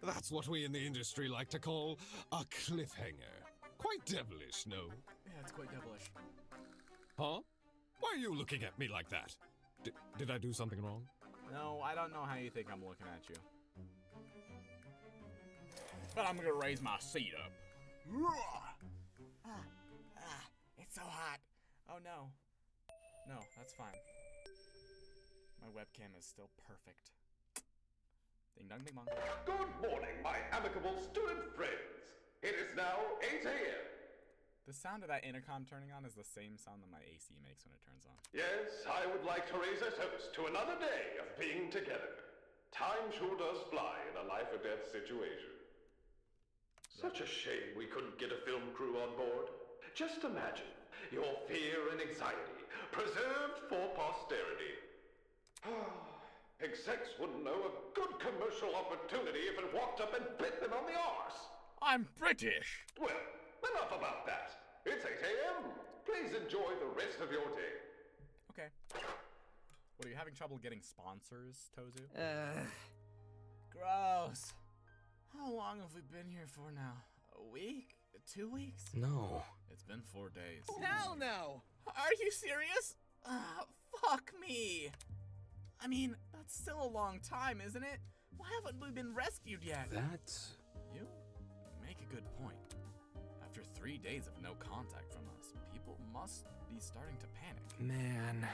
That's what we in the industry like to call a cliffhanger. Quite devilish, no? Yeah, it's quite devilish. Huh? Why are you looking at me like that? Did I do something wrong? No, I don't know how you think I'm looking at you. But I'm gonna raise my seat up. It's so hot. Oh no. No, that's fine. My webcam is still perfect. Ding dong ding dong. Good morning, my amicable student friends. It is now 8 a.m. The sound of that intercom turning on is the same sound that my AC makes when it turns on. Yes, I would like to raise a toast to another day of being together. Time sure does fly in a life or death situation. Such a shame we couldn't get a film crew on board. Just imagine your fear and anxiety preserved for posterity. Execs wouldn't know a good commercial opportunity if it walked up and bit them on the arse. I'm British! Well, enough about that. It's 8 a.m. Please enjoy the rest of your day. Okay. What, are you having trouble getting sponsors, Tozu? Gross. How long have we been here for now? A week? 2 weeks? No. It's been 4 days. Hell no! Are you serious? Fuck me. I mean, that's still a long time, isn't it? Why haven't we been rescued yet? That's... You make a good point. After 3 days of no contact from us, people must be starting to panic. Man.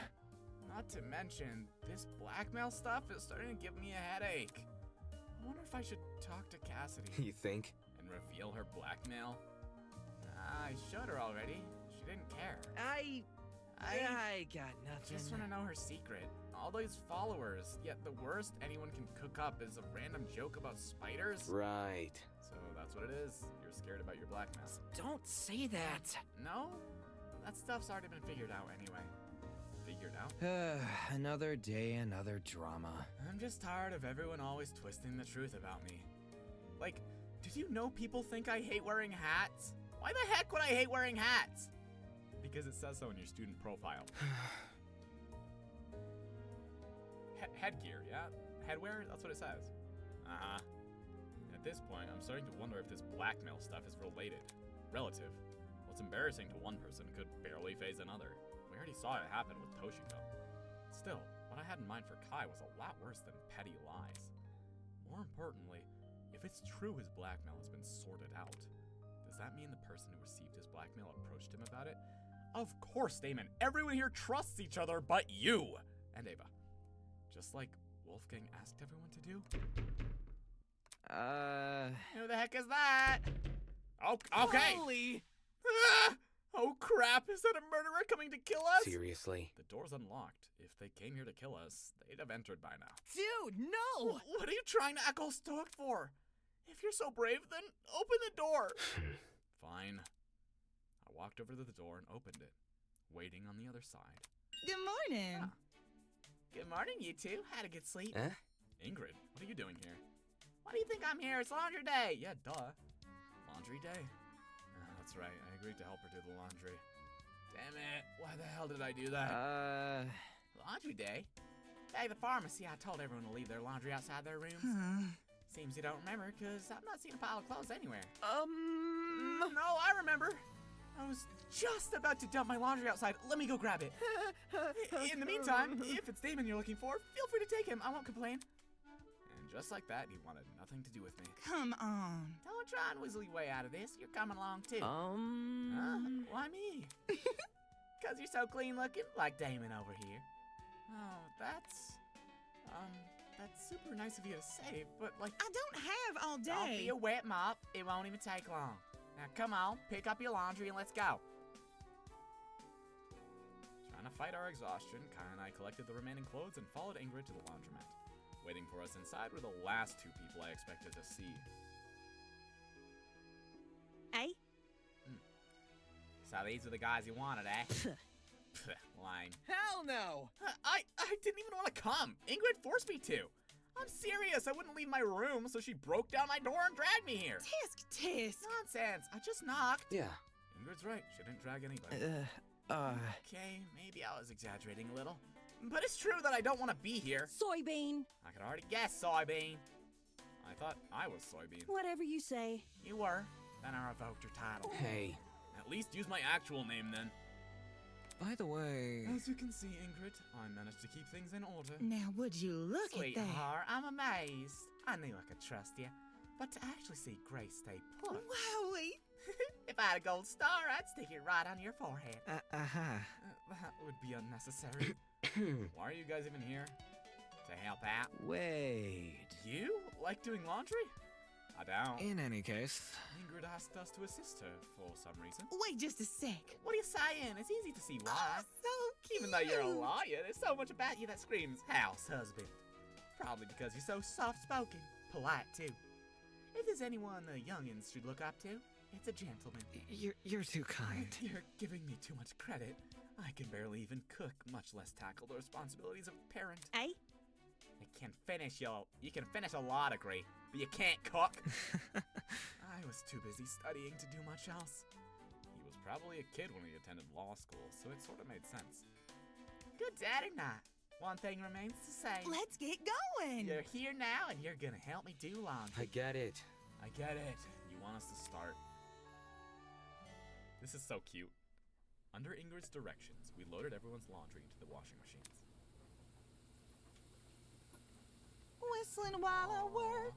Not to mention, this blackmail stuff is starting to give me a headache. I wonder if I should talk to Cassidy You think? And reveal her blackmail? I showed her already. She didn't care. I got nothing. Just want to know her secret. All those followers, yet the worst anyone can cook up is a random joke about spiders. Right. So that's what it is. You're scared about your blackmail. Don't say that. No? That stuff's already been figured out anyway. Figured figured out. Another day, another drama. I'm just tired of everyone always twisting the truth about me. Like, did you know people think I hate wearing hats? Why the heck would I hate wearing hats? Because it says so in your student profile. Headgear, yeah? Headwear? That's what it says. At this point, I'm starting to wonder if this blackmail stuff is relative. What's embarrassing to one person could barely faze another. We already saw it happen with Toshiko. Still, what I had in mind for Kai was a lot worse than petty lies. More importantly, if it's true his blackmail has been sorted out, does that mean the person who received his blackmail approached him about it? Of course, Damon. Everyone here trusts each other but you! And Ava. Just like Wolfgang asked everyone to do? Who the heck is that? Oh, okay. Holy! Oh crap, is that a murderer coming to kill us? Seriously? The door's unlocked. If they came here to kill us, they'd have entered by now. Dude, no! What are you trying to act all stoic for? If you're so brave, then open the door. Fine. I walked over to the door and opened it, waiting on the other side. Good morning. Good morning, you two. Had a good sleep. Huh? Ingrid, what are you doing here? Why do you think I'm here? It's laundry day. Yeah, duh. Laundry day? That's right. I agreed to help her do the laundry. Damn it. Why the hell did I do that? Laundry day? Hey, the pharmacy, I told everyone to leave their laundry outside their rooms. Seems you don't remember, because I've not seen a pile of clothes anywhere. No, I remember. I was just about to dump my laundry outside. Let me go grab it. In the meantime, if it's Damon you're looking for, feel free to take him. I won't complain. And just like that, he wanted nothing to do with me. Come on. Don't try and weasel your way out of this. You're coming along, too. Why me? Because you're so clean looking, like Damon over here. Oh, that's super nice of you to say, but like... I don't have all day. Don't be a wet mop. It won't even take long. Now, come on, pick up your laundry and let's go. Trying to fight our exhaustion, Kai and I collected the remaining clothes and followed Ingrid to the laundromat. Waiting for us inside were the last two people I expected to see. Eh? So these are the guys you wanted, eh? Lame. Hell no! I didn't even want to come. Ingrid forced me to. I'm serious. I wouldn't leave my room, so she broke down my door and dragged me here. Tisk. Nonsense. I just knocked. Yeah. Ingrid's right. She didn't drag anybody. Okay, maybe I was exaggerating a little. But it's true that I don't want to be here. Soybean. I could already guess soybean. I thought I was soybean. Whatever you say. You were. Then I revoked your title. Hey. At least use my actual name then. By the way... As you can see, Ingrid, I managed to keep things in order. Now, would you look at that? Sweetheart, I'm amazed. I knew I could trust you. But to actually see Grace stay put... Wowie. If I had a gold star, I'd stick it right on your forehead. That would be unnecessary. Why are you guys even here? To help out? Wait. You? Like doing laundry? I don't. In any case... Ingrid asked us to assist her for some reason. Wait just a sec. What are you saying? It's easy to see why. Oh, so cute. Even though you're a lawyer, there's so much about you that screams house husband. Probably because you're so soft-spoken. Polite, too. If there's anyone the youngins should look up to, it's a gentleman. You're too kind. You're giving me too much credit. I can barely even cook, much less tackle the responsibilities of a parent. Eh? You can finish a law degree, but you can't cook. I was too busy studying to do much else. He was probably a kid when he attended law school, so it sort of made sense. Good dad or not, one thing remains the same. Let's get going. You're here now, and you're gonna help me do laundry. I get it. I get it. You want us to start. This is so cute. Under Ingrid's directions, we loaded everyone's laundry into the washing machines. Whistling while I work.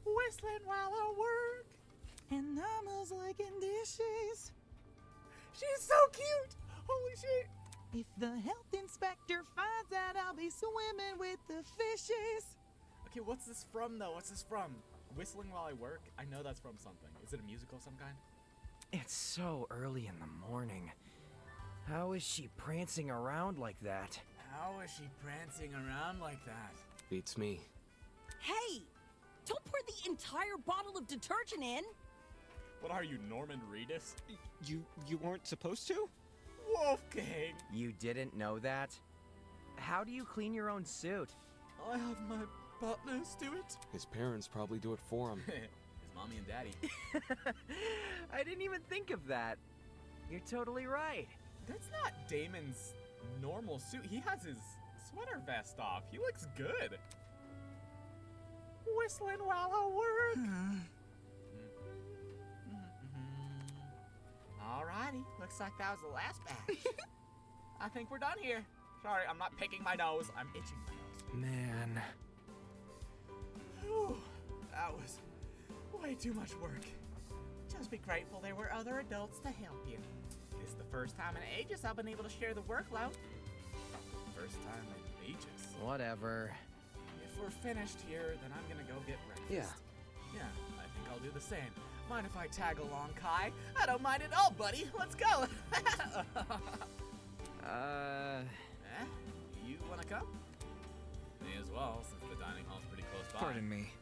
Whistling while I work. And Mama's licking dishes. She's so cute. Holy shit. If the health inspector finds out, I'll be swimming with the fishes. Okay, what's this from, though? What's this from? Whistling while I work? I know that's from something. Is it a musical of some kind? It's so early in the morning. How is she prancing around like that? How is she prancing around like that? Beats me. Hey! Don't pour the entire bottle of detergent in! What are you, Norman Reedus? You weren't supposed to? Wolfgang! You didn't know that? How do you clean your own suit? I have my butlers do it. His parents probably do it for him. His mommy and daddy. I didn't even think of that. You're totally right. That's not Damon's normal suit. He has his sweater vest off. He looks good. Whistling while I work. Alrighty, looks like that was the last batch. I think we're done here. Sorry, I'm not picking my nose. I'm itching my nose. Man. Whew, that was way too much work. Just be grateful there were other adults to help you. This is the first time in ages I've been able to share the workload. First time in ages. Whatever. If we're finished here, then I'm gonna go get breakfast. Yeah, I think I'll do the same. Mind if I tag along, Kai? I don't mind at all, buddy. Let's go. You wanna come? Me as well, since the dining hall's pretty close by. Pardon me.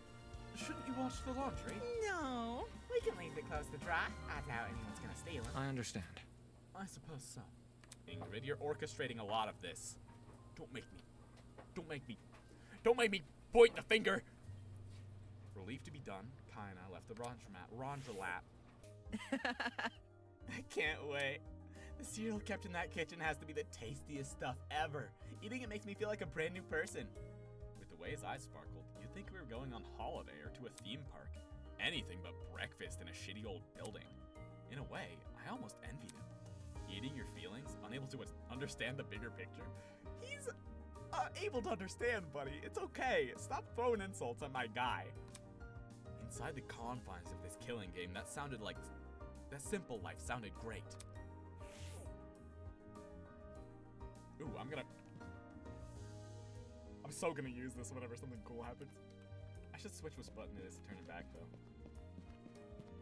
Shouldn't you watch the laundry? No, we can leave it close to dry. I doubt anyone's gonna steal it. I understand. I suppose so. Ingrid, you're orchestrating a lot of this. Don't make me point the finger. Relief to be done, Kai and I left the laundromat. I can't wait. The cereal kept in that kitchen has to be the tastiest stuff ever. Eating it makes me feel like a brand new person. With the way his eyes sparkled, you'd think we were going on holiday or to a theme park. Anything but breakfast in a shitty old building. In a way, I almost envied him. Eating your feelings, unable to understand the bigger picture. He's able to understand, buddy. It's okay. Stop throwing insults at my guy. Inside the confines of this killing game, that simple life sounded great. Ooh, I'm so gonna use this whenever something cool happens. I should switch which button it is to turn it back, though.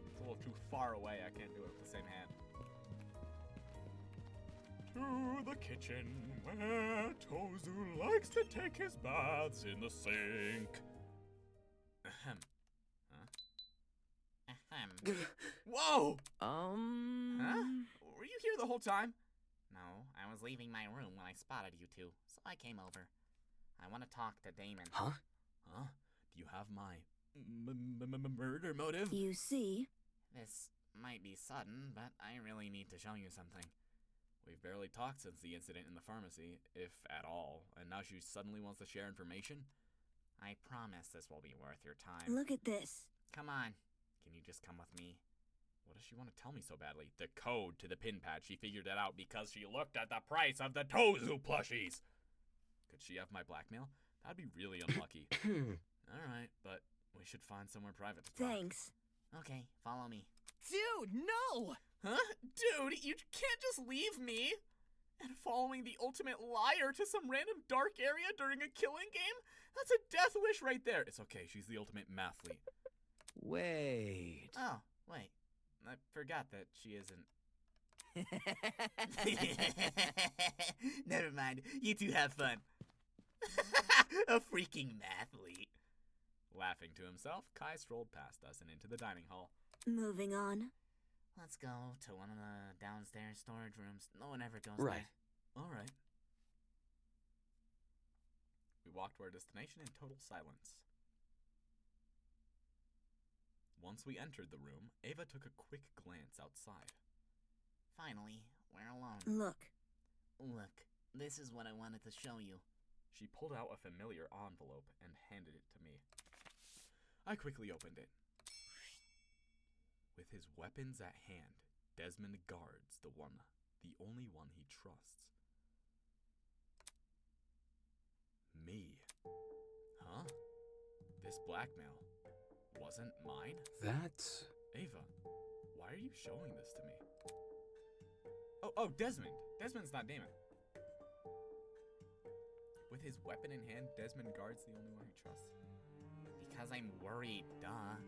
It's a little too far away, I can't do it with the same hand. To the kitchen, where Tozu likes to take his baths in the sink. Ahem. Huh? Ahem. Whoa! Huh? Were you here the whole time? No, I was leaving my room when I spotted you two, so I came over. I want to talk to Damon. Huh? Huh? Do you have my murder motive? You see? This might be sudden, but I really need to show you something. We've barely talked since the incident in the pharmacy, if at all, and now she suddenly wants to share information? I promise this will be worth your time. Look at this. Come on. Can you just come with me? What does she want to tell me so badly? The code to the pin pad. She figured it out because she looked at the price of the Tozu plushies. Could she have my blackmail? That'd be really unlucky. Alright, but we should find somewhere private to talk. Thanks. Okay, follow me. Dude, no! Huh? Dude, you can't just leave me! And following the ultimate liar to some random dark area during a killing game? That's a death wish right there. It's okay, she's the ultimate mathlete. Wait. Oh, wait. I forgot that she isn't. Never mind. You two have fun. A freaking mathlete. Laughing to himself, Kai strolled past us and into the dining hall. Moving on. Let's go to one of the downstairs storage rooms. No one ever goes Right. there. Alright. We walked to our destination in total silence. Once we entered the room, Ava took a quick glance outside. Finally, we're alone. Look. Look, this is what I wanted to show you. She pulled out a familiar envelope and handed it to me. I quickly opened it. With his weapons at hand, Desmond guards the only one he trusts. Me. Huh? This blackmail wasn't mine? That's... Ava, why are you showing this to me? Oh, Desmond. Desmond's not Damon. With his weapon in hand, Desmond guards the only one he trusts. Because I'm worried, duh.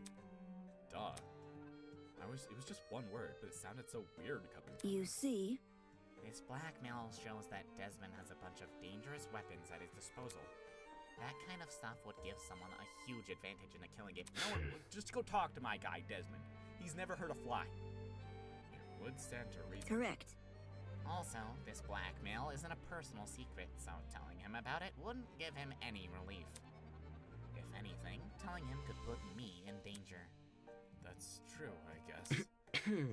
Duh. It was just one word, but it sounded so weird coming from You him. see? This blackmail shows that Desmond has a bunch of dangerous weapons at his disposal. That kind of stuff would give someone a huge advantage in a killing game. No one, just go talk to my guy, Desmond. He's never hurt a fly. It would stand to reason. Correct. Also, this blackmail isn't a personal secret, so telling him about it wouldn't give him any relief. If anything, telling him could put me in danger. That's true, I guess.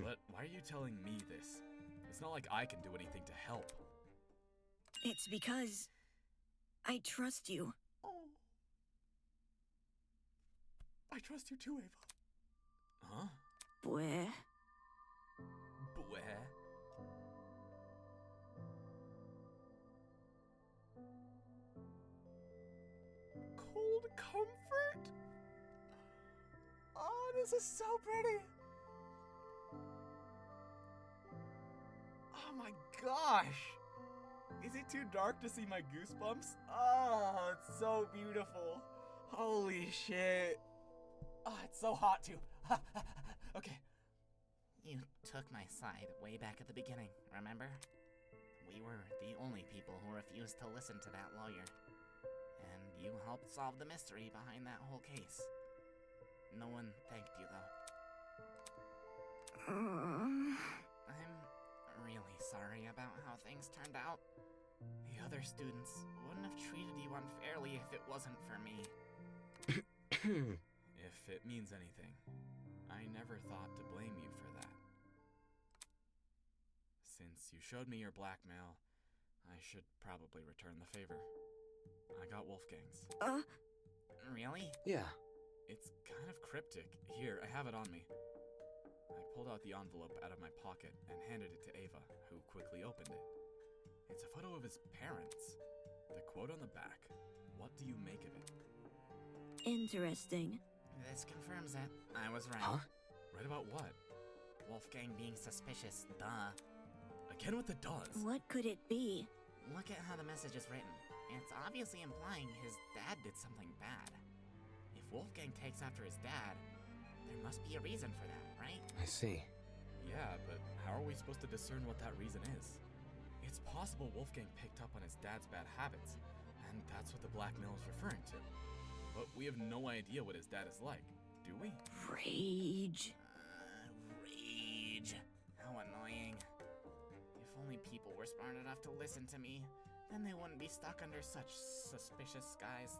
But why are you telling me this? It's not like I can do anything to help. It's because I trust you. Oh. I trust you too, Ava. Huh? Bleh. Bleh. Cold comfort? Oh, this is so pretty. Oh my gosh. Is it too dark to see my goosebumps? Oh, it's so beautiful. Holy shit. Oh, it's so hot too. Okay. You took my side way back at the beginning, remember? We were the only people who refused to listen to that lawyer. And you helped solve the mystery behind that whole case. No one thanked you, though. I'm really sorry about how things turned out. The other students wouldn't have treated you unfairly if it wasn't for me. If it means anything, I never thought to blame you for that. Since you showed me your blackmail, I should probably return the favor. I got Wolfgang's. Really? Yeah. It's kind of cryptic. Here, I have it on me. I pulled out the envelope out of my pocket and handed it to Ava, who quickly opened it. It's a photo of his parents. The quote on the back, "What do you make of it?" Interesting. This confirms it. I was right. Huh? Right about what? Wolfgang being suspicious, duh. Again with the does. What could it be? Look at how the message is written. It's obviously implying his dad did something bad. If Wolfgang takes after his dad, there must be a reason for that, right? I see. Yeah, but how are we supposed to discern what that reason is? It's possible Wolfgang picked up on his dad's bad habits, and that's what the blackmail is referring to. But we have no idea what his dad is like, do we? Rage. Rage. How annoying. If only people were smart enough to listen to me, then they wouldn't be stuck under such a suspicious guy's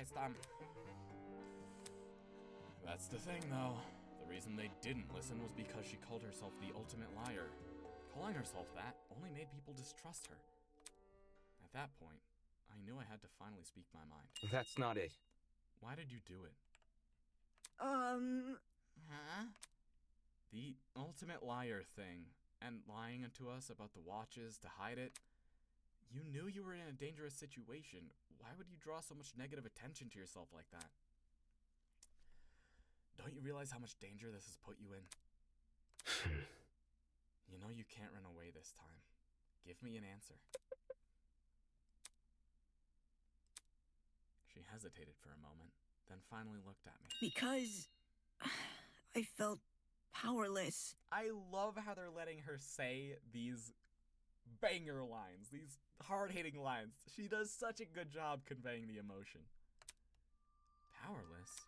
thumb. That's the thing, though. The reason they didn't listen was because she called herself the ultimate liar. Calling herself that only made people distrust her. At that point, I knew I had to finally speak my mind. That's not it. Why did you do it? Huh? The ultimate liar thing, and lying to us about the watches to hide it. You knew you were in a dangerous situation. Why would you draw so much negative attention to yourself like that? Don't you realize how much danger this has put you in? You know you can't run away this time. Give me an answer. She hesitated for a moment, then finally looked at me. Because I felt powerless. I love how they're letting her say these banger lines, these hard-hitting lines. She does such a good job conveying the emotion. Powerless?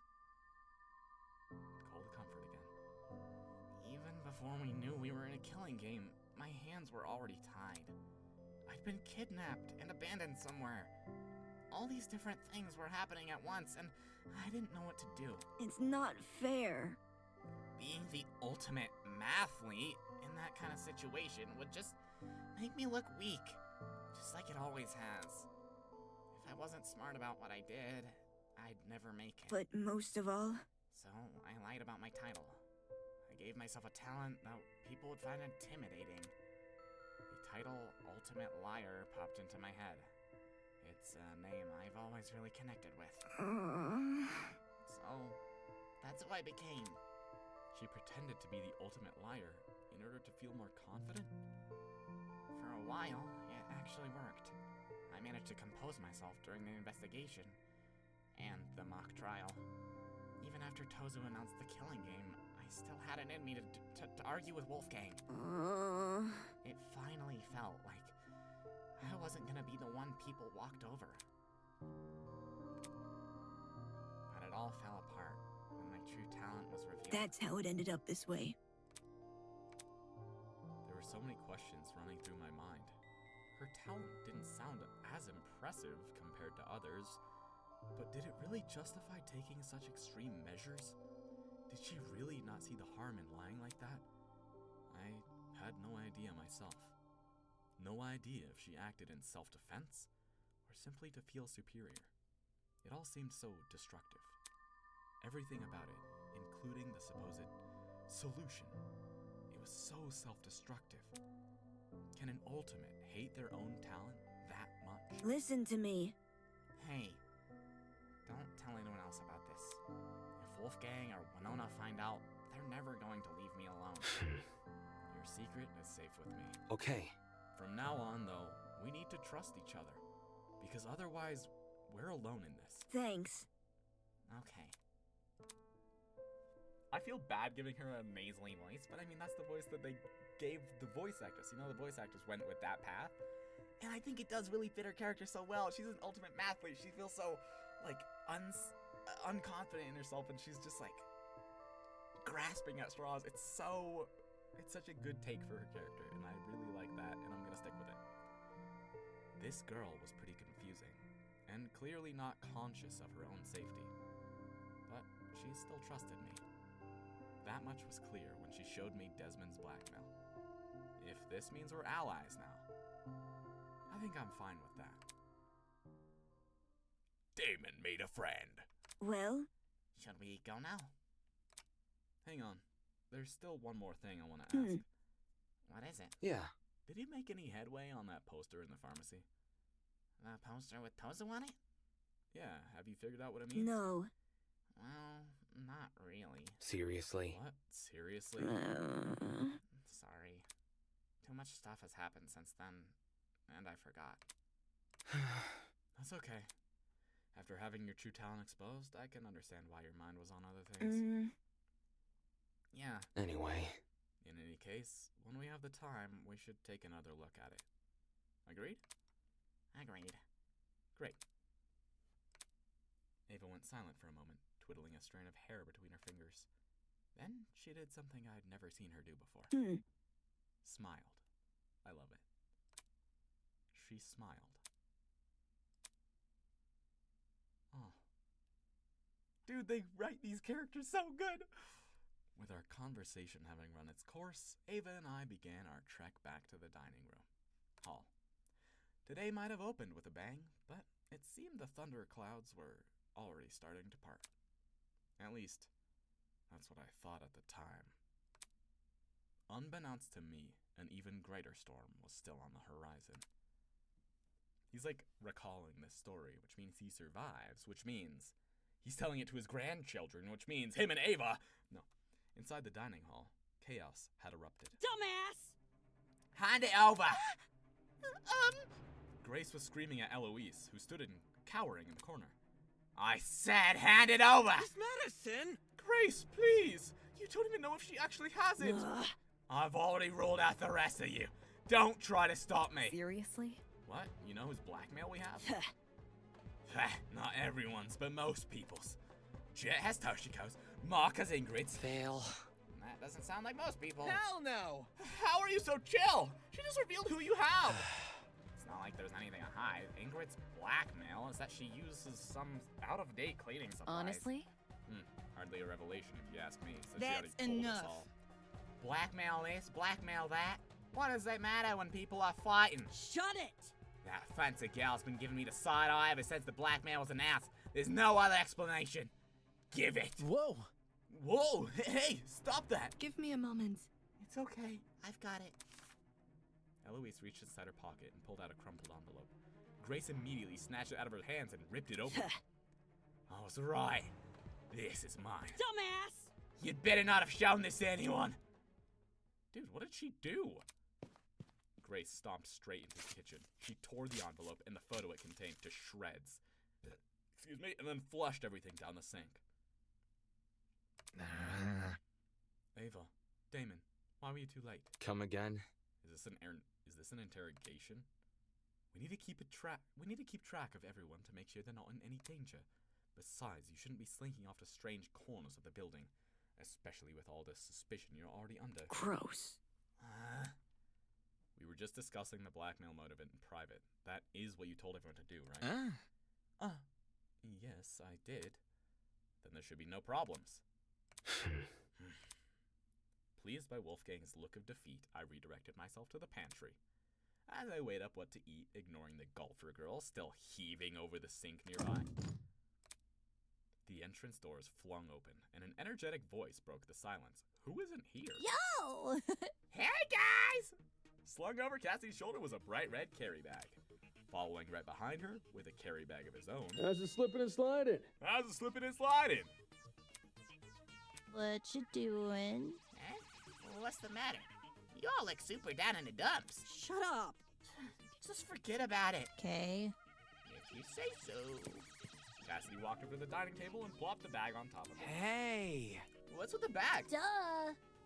Cold comfort again. Even before we knew we were in a killing game, my hands were already tied. I'd been kidnapped and abandoned somewhere. All these different things were happening at once, and I didn't know what to do. It's not fair. Being the ultimate mathlete in that kind of situation would just make me look weak, just like it always has. If I wasn't smart about what I did, I'd never make it. But most of all, So I lied about my title. I gave myself a talent that people would find intimidating. The title Ultimate Liar popped into my head. It's a name I've always really connected with. So, that's who I became. She pretended to be the ultimate liar in order to feel more confident? For a while, it actually worked. I managed to compose myself during the investigation and the mock trial. Even after Tozu announced the killing game, I still had it in me to argue with Wolfgang. It finally felt like I wasn't gonna be the one people walked over. But it all fell apart when my true talent was revealed. that's how it ended up this way. There were so many questions questions running through my mind. Her talent didn't sound as impressive compared to others, but did it really justify taking such extreme measures? Did she really not see the harm in lying like that? I had no idea myself. No idea if she acted in self-defense or simply to feel superior. It all seemed so destructive. Everything about it, including the supposed solution. It was so self-destructive. Can an ultimate hate their own talent that much? Listen to me. Hey, don't tell anyone else about this. If Wolfgang or Winona find out, they're never going to leave me alone. Your secret is safe with me. Okay. From now on, though, we need to trust each other, because otherwise, we're alone in this. Thanks. Okay. I feel bad giving her a nasally voice, but I mean, that's the voice that they gave the voice actress. You know, the voice actress went with that path. And I think it does really fit her character so well. She's an ultimate mathlete. She feels so, like, unconfident in herself, and she's just, like, grasping at straws. It's such a good take for her character, and I really like that, and I'm gonna stick with it. This girl was pretty confusing, and clearly not conscious of her own safety. But she still trusted me. That much was clear when she showed me Desmond's blackmail. If this means we're allies now, I think I'm fine with that. Damon made a friend. Well? Should we go now? Hang on. There's still one more thing I want to ask. What is it? Yeah. Did he make any headway on that poster in the pharmacy? The poster with Tozu on it? Yeah, have you figured out what it means? No. Well, not really. Seriously? What? Seriously? Sorry. Too much stuff has happened since then, and I forgot. That's okay. After having your true talent exposed, I can understand why your mind was on other things. Yeah. Anyway. In any case, when we have the time, we should take another look at it. Agreed? Agreed. Great. Ava went silent for a moment, twiddling a strand of hair between her fingers. Then she did something I'd never seen her do before. Smiled. I love it. She smiled. Oh. Dude, they write these characters so good! With our conversation having run its course, Ava and I began our trek back to the dining room hall. Today might have opened with a bang, but it seemed the thunder clouds were already starting to part. At least, that's what I thought at the time. Unbeknownst to me, an even greater storm was still on the horizon. He's like recalling this story, which means he survives, which means he's telling it to his grandchildren, which means him and Ava. No. Inside the dining hall, chaos had erupted. Dumbass! Hand it over! Grace was screaming at Eloise, who stood cowering in the corner. I said hand it over! It's medicine! Grace, please! You don't even know if she actually has it! I've already ruled out the rest of you. Don't try to stop me. Seriously? What? You know whose blackmail we have? Not everyone's, but most people's. Jet has Toshiko's, Mark has Ingrid's. Fail. That doesn't sound like most people. Hell no! How are you so chill? She just revealed who you have. It's not like there's anything to hide. Ingrid's blackmail is that she uses some out-of-date cleaning supplies. Honestly? Hardly a revelation if you ask me, since That's she already told us enough. all. Blackmail this, blackmail that. What does it matter when people are fighting? Shut it! That fancy gal's been giving me the side eye ever since the blackmail was announced. There's no other explanation. Give it. Whoa! Whoa! Hey, stop that! Give me a moment. It's okay. I've got it. Eloise reached inside her pocket and pulled out a crumpled envelope. Grace immediately snatched it out of her hands and ripped it open. I was right. This is mine. Dumbass! You'd better not have shown this to anyone. Dude, what did she do? Grace stomped straight into the kitchen. She tore the envelope and the photo it contained to shreds. Excuse me, and then flushed everything down the sink. Ava, Damon, why were you too late? Come again? Is this an interrogation? We need to keep track of everyone to make sure they're not in any danger. Besides, you shouldn't be slinking off to strange corners of the building, especially with all the suspicion you're already under. Gross. We We were just discussing the blackmail motive in private. That is what you told everyone to do, right? Yes, I did. Then there should be no problems. Pleased by Wolfgang's look of defeat, I redirected myself to the pantry. As I weighed up what to eat, ignoring the golfer girl still heaving over the sink nearby, the entrance doors flung open, and an energetic voice broke the silence. Who isn't here? Yo! Hey, guys! Slung over Cassie's shoulder was a bright red carry bag. Following right behind her, with a carry bag of his own. How's it slipping and sliding? How's it slipping and sliding? What you doing? Eh? What's the matter? You all look super down in the dumps. Shut up. Just forget about it. Okay. If you say so. Cassidy walked over to the dining table and plopped the bag on top of it. Hey! What's with the bag? Duh.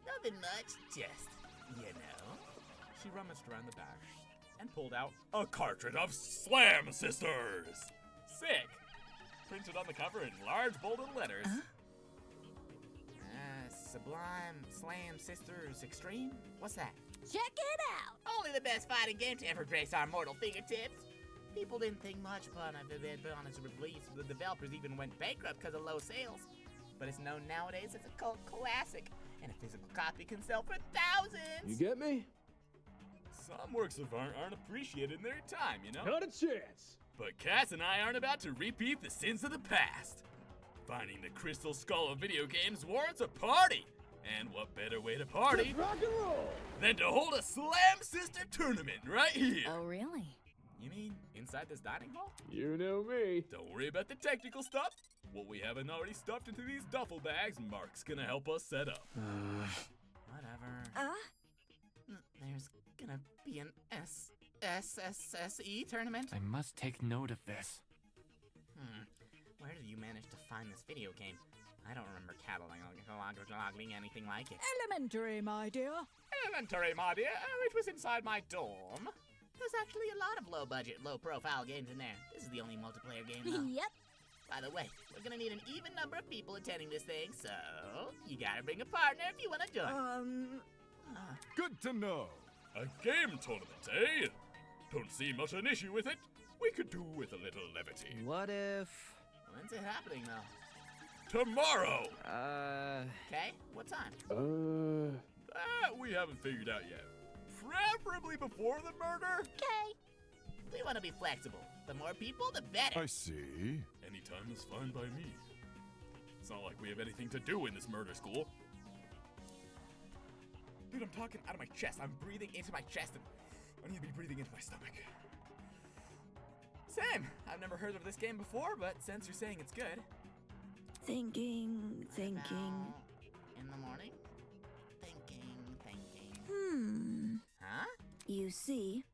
Nothing much, just, you know. She rummaged around the bag and pulled out a cartridge of Slam Sisters! Sick! Printed on the cover in large bolded letters. Sublime Slam Sisters Extreme? What's that? Check it out. Only the best fighting game to ever grace our mortal fingertips. People didn't think much upon its release. The developers even went bankrupt because of low sales. But it's known nowadays as a cult classic, and a physical copy can sell for thousands. You get me? Some works of art aren't appreciated in their time, you know? Not a chance. But Cass and I aren't about to repeat the sins of the past. Finding the crystal skull of video games warrants a party. And what better way to party Rock and roll. than to hold a Slam Sister tournament right here? Oh, really? You mean inside this dining hall? You know me. Don't worry about the technical stuff. What we haven't already stuffed into these duffel bags, Mark's gonna help us set up. Whatever. There's gonna be an SSSE tournament? I must take note of this. Where did you manage to find this video game? I don't remember cataloging anything like it. Elementary, my dear. Elementary, my dear. Oh, it was inside my dorm. There's actually a lot of low-budget, low-profile games in there. This is the only multiplayer game, though. Yep. By the way, we're gonna need an even number of people attending this thing, so you gotta bring a partner if you wanna join. Good to know. A game tournament, eh? Don't see much an issue with it. We could do with a little levity. What if... When's it happening, though? Tomorrow! Okay, what time? That we haven't figured out yet. Preferably before the murder. Okay. We want to be flexible. The more people, the better. I see. Anytime is fine by me. It's not like we have anything to do in this murder school. Dude, I'm talking out of my chest. I'm breathing into my chest, and I need to be breathing into my stomach. Same. I've never heard of this game before, but since you're saying it's good. Thinking. About in the morning? Thinking. Huh? You see,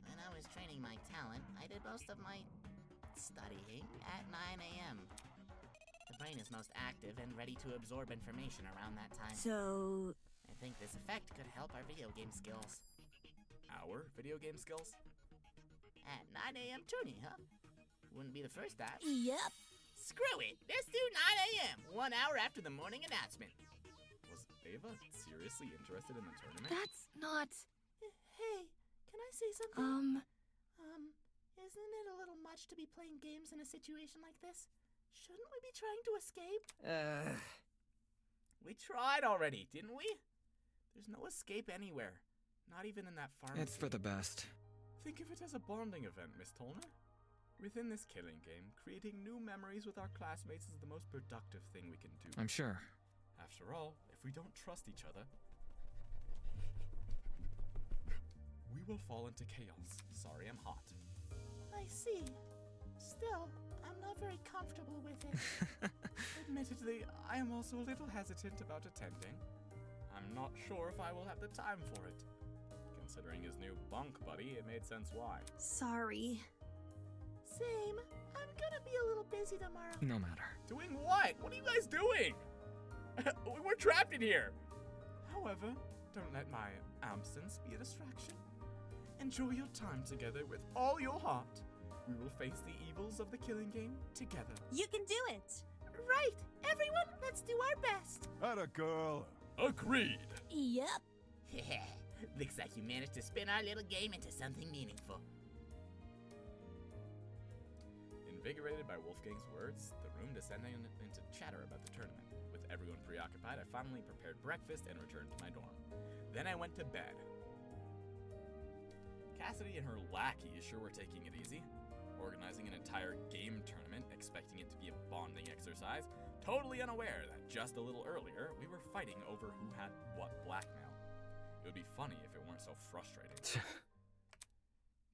When I was training my talent, I did most of my studying at 9 a.m. The brain is most active and ready to absorb information around that time. so I think this effect could help our video game skills. Our video game skills? At 9 a.m. tourney, huh? Wouldn't be the first time. Yep. Screw it! Let's do 9 a.m., 1 hour after the morning announcement. Was Ava seriously interested in the tournament? that's not. Hey, can I say something? Isn't it a little much to be playing games in a situation like this? Shouldn't we be trying to escape? We tried already, didn't we? There's no escape anywhere. Not even in that pharmacy. It's for the best. Think of it as a bonding event, Miss Tolner. Within this killing game, creating new memories with our classmates is the most productive thing we can do. I'm sure. After all, if we don't trust each other, we will fall into chaos. Sorry, I'm hot. I see. Still, I'm not very comfortable with it. Admittedly, I am also a little hesitant about attending. I'm not sure if I will have the time for it. Considering his new bunk buddy, it made sense why. Sorry. Same. I'm gonna be a little busy tomorrow. No matter. Doing what? What are you guys doing? We're trapped in here. However, don't let my absence be a distraction. Enjoy your time together with all your heart. We will face the evils of the killing game together. You can do it. Right. Everyone, let's do our best. Atta girl. Agreed. Yep. Looks like you managed to spin our little game into something meaningful. Invigorated by Wolfgang's words, the room descended into chatter about the tournament. With everyone preoccupied, I finally prepared breakfast and returned to my dorm. Then I went to bed. Cassidy and her lackeys sure were taking it easy, organizing an entire game tournament, expecting it to be a bonding exercise, totally unaware that just a little earlier, we were fighting over who had what blackmail. It would be funny if it weren't so frustrating.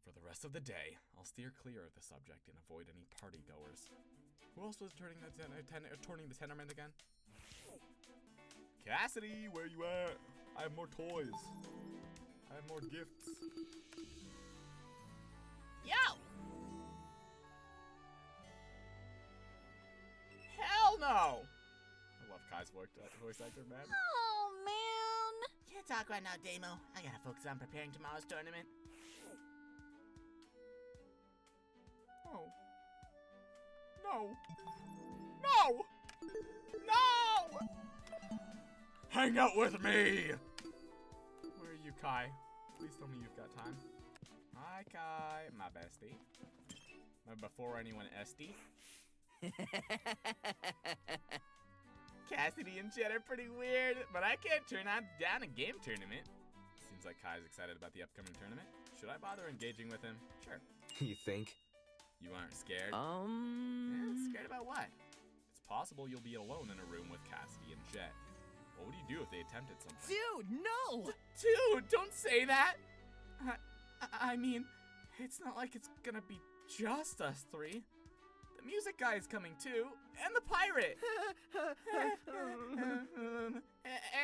For the rest of the day, I'll steer clear of the subject and avoid any party goers. Who else was turning the tournament again? Cassidy, where you at? I have more toys. I have more gifts. Yo! Hell no! I love Kai's voice actor, man. Oh, man. Can't talk right now, Damo. I gotta focus on preparing tomorrow's tournament. No. No! No! Hang out with me! Where are you, Kai? Please tell me you've got time. Hi, Kai, my bestie. My before anyone esty. Cassidy and Chet are pretty weird, but I can't turn down a game tournament. Seems like Kai's excited about the upcoming tournament. Should I bother engaging with him? Sure. You think? You aren't scared? Scared about what? It's possible you'll be alone in a room with Cassidy and Jet. What would you do if they attempted something? Dude, no! Dude, don't say that! I mean, it's not like it's gonna be just us three. The music guy is coming too, and the pirate!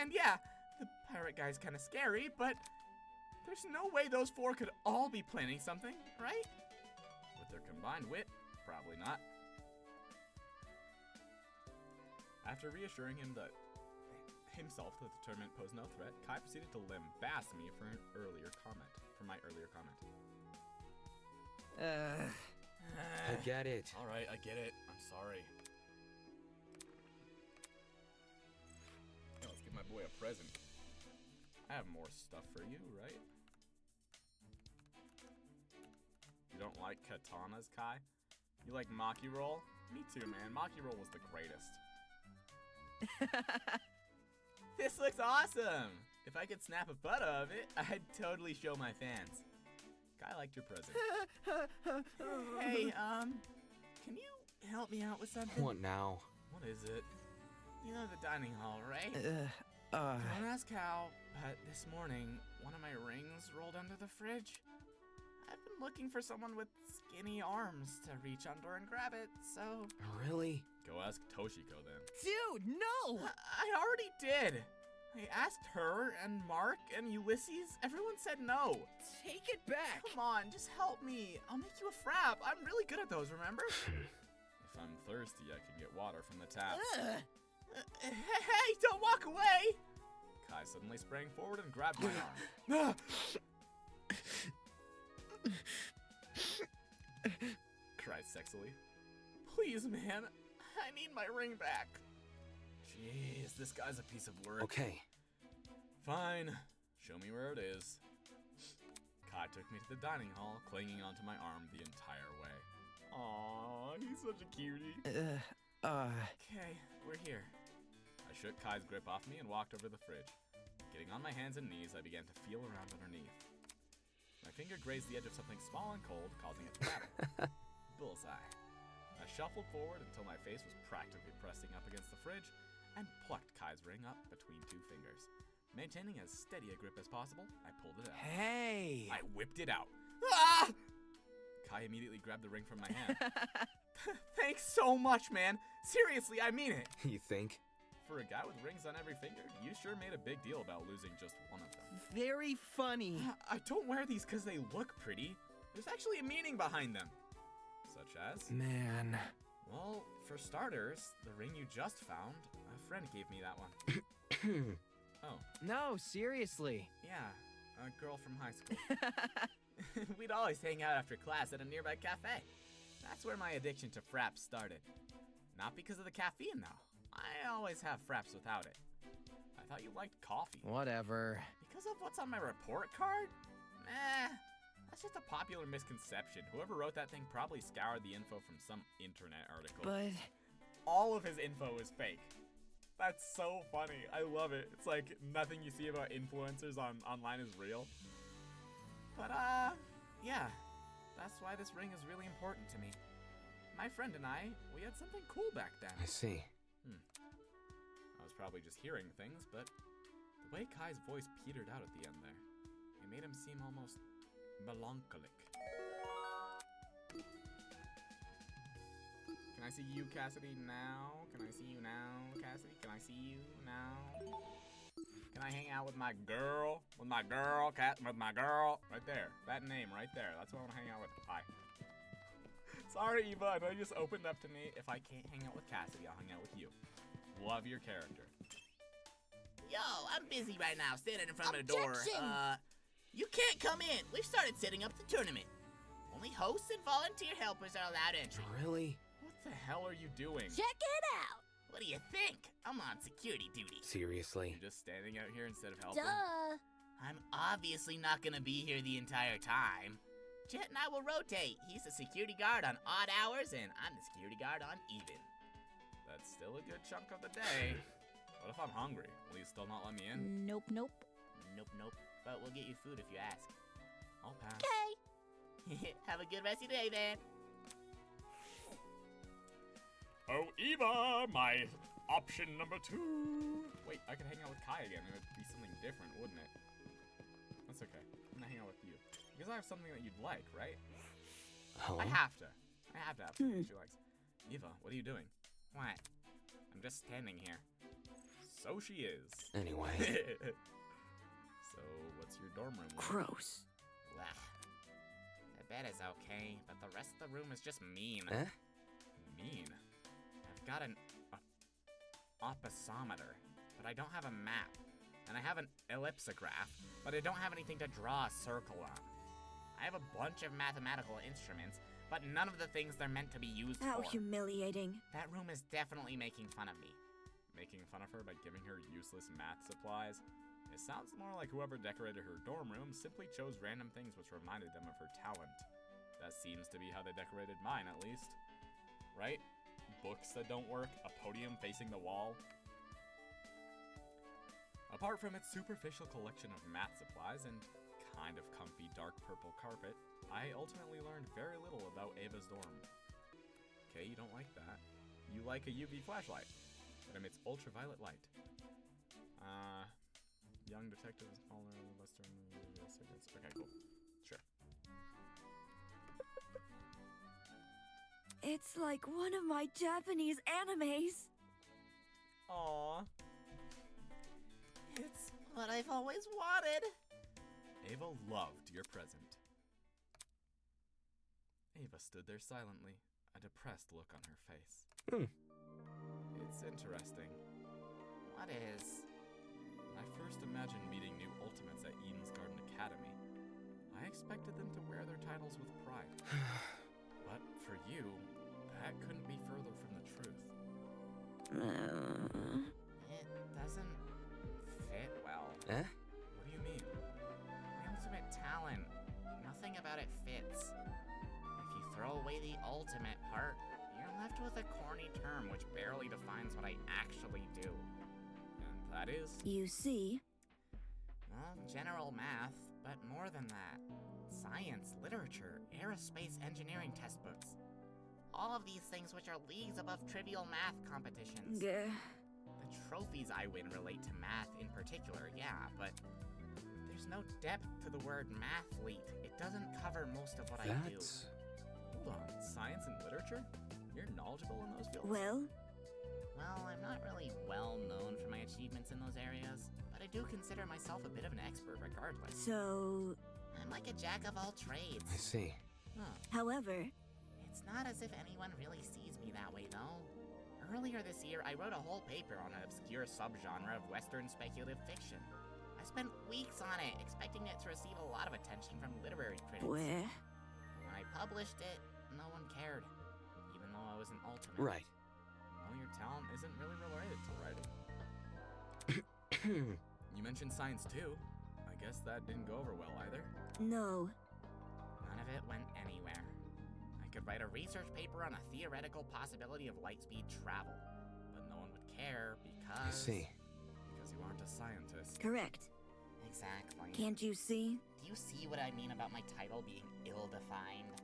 And yeah, the pirate guy's kinda scary, but there's no way those four could all be planning something, right? With their combined wit, probably not. After reassuring him that himself that the tournament posed no threat, Kai proceeded to lambast me for my earlier comment. I get it. Alright, I get it. I'm sorry. Now let's give my boy a present. I have more stuff for you, right? You don't like katanas, Kai? You like Maki Roll? Me too, man. Maki Roll was the greatest. This looks awesome! If I could snap a photo of it, I'd totally show my fans. Kai liked your present. Hey, can you help me out with something? What now? What is it? You know the dining hall, right? Don't ask how, but this morning, one of my rings rolled under the fridge. I've been looking for someone with skinny arms to reach under and grab it, so... Really? Go ask Toshiko then. Dude, no! I already did! I asked her, and Mark, and Ulysses. Everyone said no. Take it back! Come on, just help me. I'll make you a frap. I'm really good at those, remember? If I'm thirsty, I can get water from the tap. Hey, don't walk away! Kai suddenly sprang forward and grabbed my arm. Cried sexily. Please, man. I need my ring back. Jeez, this guy's a piece of work. Okay. Fine. Show me where it is. Kai took me to the dining hall, clinging onto my arm the entire way. Aww, he's such a cutie. Okay, we're here. I shook Kai's grip off me and walked over the fridge. Getting on my hands and knees, I began to feel around underneath. My finger grazed the edge of something small and cold, causing it to rattle. Bullseye. I shuffled forward until my face was practically pressing up against the fridge and plucked Kai's ring up between two fingers. Maintaining as steady a grip as possible, I pulled it out. Hey! I whipped it out. Ah! Kai immediately grabbed the ring from my hand. Thanks so much, man. Seriously, I mean it. You think? For a guy with rings on every finger, you sure made a big deal about losing just one of them. Very funny. I don't wear these because they look pretty. There's actually a meaning behind them. Such as? Man. Well, for starters, the ring you just found, a friend gave me that one. Oh. No, seriously. Yeah, a girl from high school. We'd always hang out after class at a nearby cafe. That's where my addiction to fraps started. Not because of the caffeine, though. I always have fraps without it. I thought you liked coffee. Whatever. Because of what's on my report card? Nah, that's just a popular misconception. Whoever wrote that thing probably scoured the info from some internet article. But All of his info is fake. That's so funny. I love it. It's like nothing you see about influencers online is real. But yeah. That's why this ring is really important to me. My friend and I, we had something cool back then. I see. I was probably just hearing things, but the way Kai's voice petered out at the end there, it made him seem almost melancholic. Can I see you, Cassidy, now? Can I see you now, Cassidy? Can I see you now? Can I hang out with my girl? With my girl, with my girl? Right there. That name right there. That's what I want to hang out with. Hi. Sorry, Eva. I know you just opened up to me. If I can't hang out with Cassidy, I'll hang out with you. Love your character. Yo, I'm busy right now, standing in front of the door. Objection! You can't come in. We've started setting up the tournament. Only hosts and volunteer helpers are allowed entry. Really? What the hell are you doing? Check it out. What do you think? I'm on security duty. Seriously? You're just standing out here instead of helping? Duh. I'm obviously not gonna be here the entire time. Jet and I will rotate. He's the security guard on odd hours, and I'm the security guard on even. That's still a good chunk of the day. What if I'm hungry? Will you still not let me in? Nope, nope. Nope, nope. But we'll get you food if you ask. I'll pass. Okay. Have a good rest of your day, then. Oh, Eva, my option number 2. Wait, I could hang out with Kai again, and it'd be something different, wouldn't it? That's okay. I'm gonna hang out with you. Because I have something that you'd like, right? Hello? I have to have something she likes. Eva, what are you doing? What? I'm just standing here. So she is. Anyway. So, what's your dorm room like? Gross. Ugh. The bed is okay, but the rest of the room is just mean. Eh? Mean. I've got an opsometer, but I don't have a map. And I have an ellipsograph, but I don't have anything to draw a circle on. I have a bunch of mathematical instruments, but none of the things they're meant to be used How for. humiliating. That room is definitely making fun of me. Making fun of her by giving her useless math supplies? It sounds more like whoever decorated her dorm room simply chose random things which reminded them of her talent. That seems to be how they decorated mine, at least. Right? Books that don't work, a podium facing the wall. Apart from its superficial collection of math supplies and kind of comfy dark purple carpet, I ultimately learned very little about Ava's dorm. Okay, you don't like that. You like a UV flashlight that emits ultraviolet light. Young detectives, Western cigarettes. Okay, cool. Sure. It's like one of my Japanese animes. Aww. It's what I've always wanted. Ava loved your present. Ava stood there silently, a depressed look on her face. It's interesting. What is? When I first imagined meeting new Ultimates at Eden's Garden Academy, I expected them to wear their titles with pride. But for you, that couldn't be further from the truth. It doesn't fit well. Eh? What do you mean? Ultimate talent. Nothing about it fits. If you throw away the ultimate part, you're left with a corny term which barely defines what I actually do. And that is? You see? Well, general math, but more than that. Science, literature, aerospace engineering test books. All of these things which are leagues above trivial math competitions. Gah. The trophies I win relate to math in particular, yeah, but there's no depth to the word mathlete. It doesn't cover most of what I do. Hold on, science and literature? You're knowledgeable in those fields? Well, I'm not really well known for my achievements in those areas, but I do consider myself a bit of an expert regardless. so... I'm like a jack of all trades. I see. Huh. However, It's not as if anyone really sees me that way, though. Earlier this year, I wrote a whole paper on an obscure subgenre of Western speculative fiction. I spent weeks on it, expecting it to receive a lot of attention from literary critics. where... When I published it, no one cared, even though I was an ultimate. Right. Well, your talent isn't really related to writing. You mentioned science too. I guess that didn't go over well either. No. None of it went anywhere. I could write a research paper on a theoretical possibility of light-speed travel, but no one would care because... I see. Because you aren't a scientist. Correct. Exactly. Can't you see? Do you see what I mean about my title being ill-defined?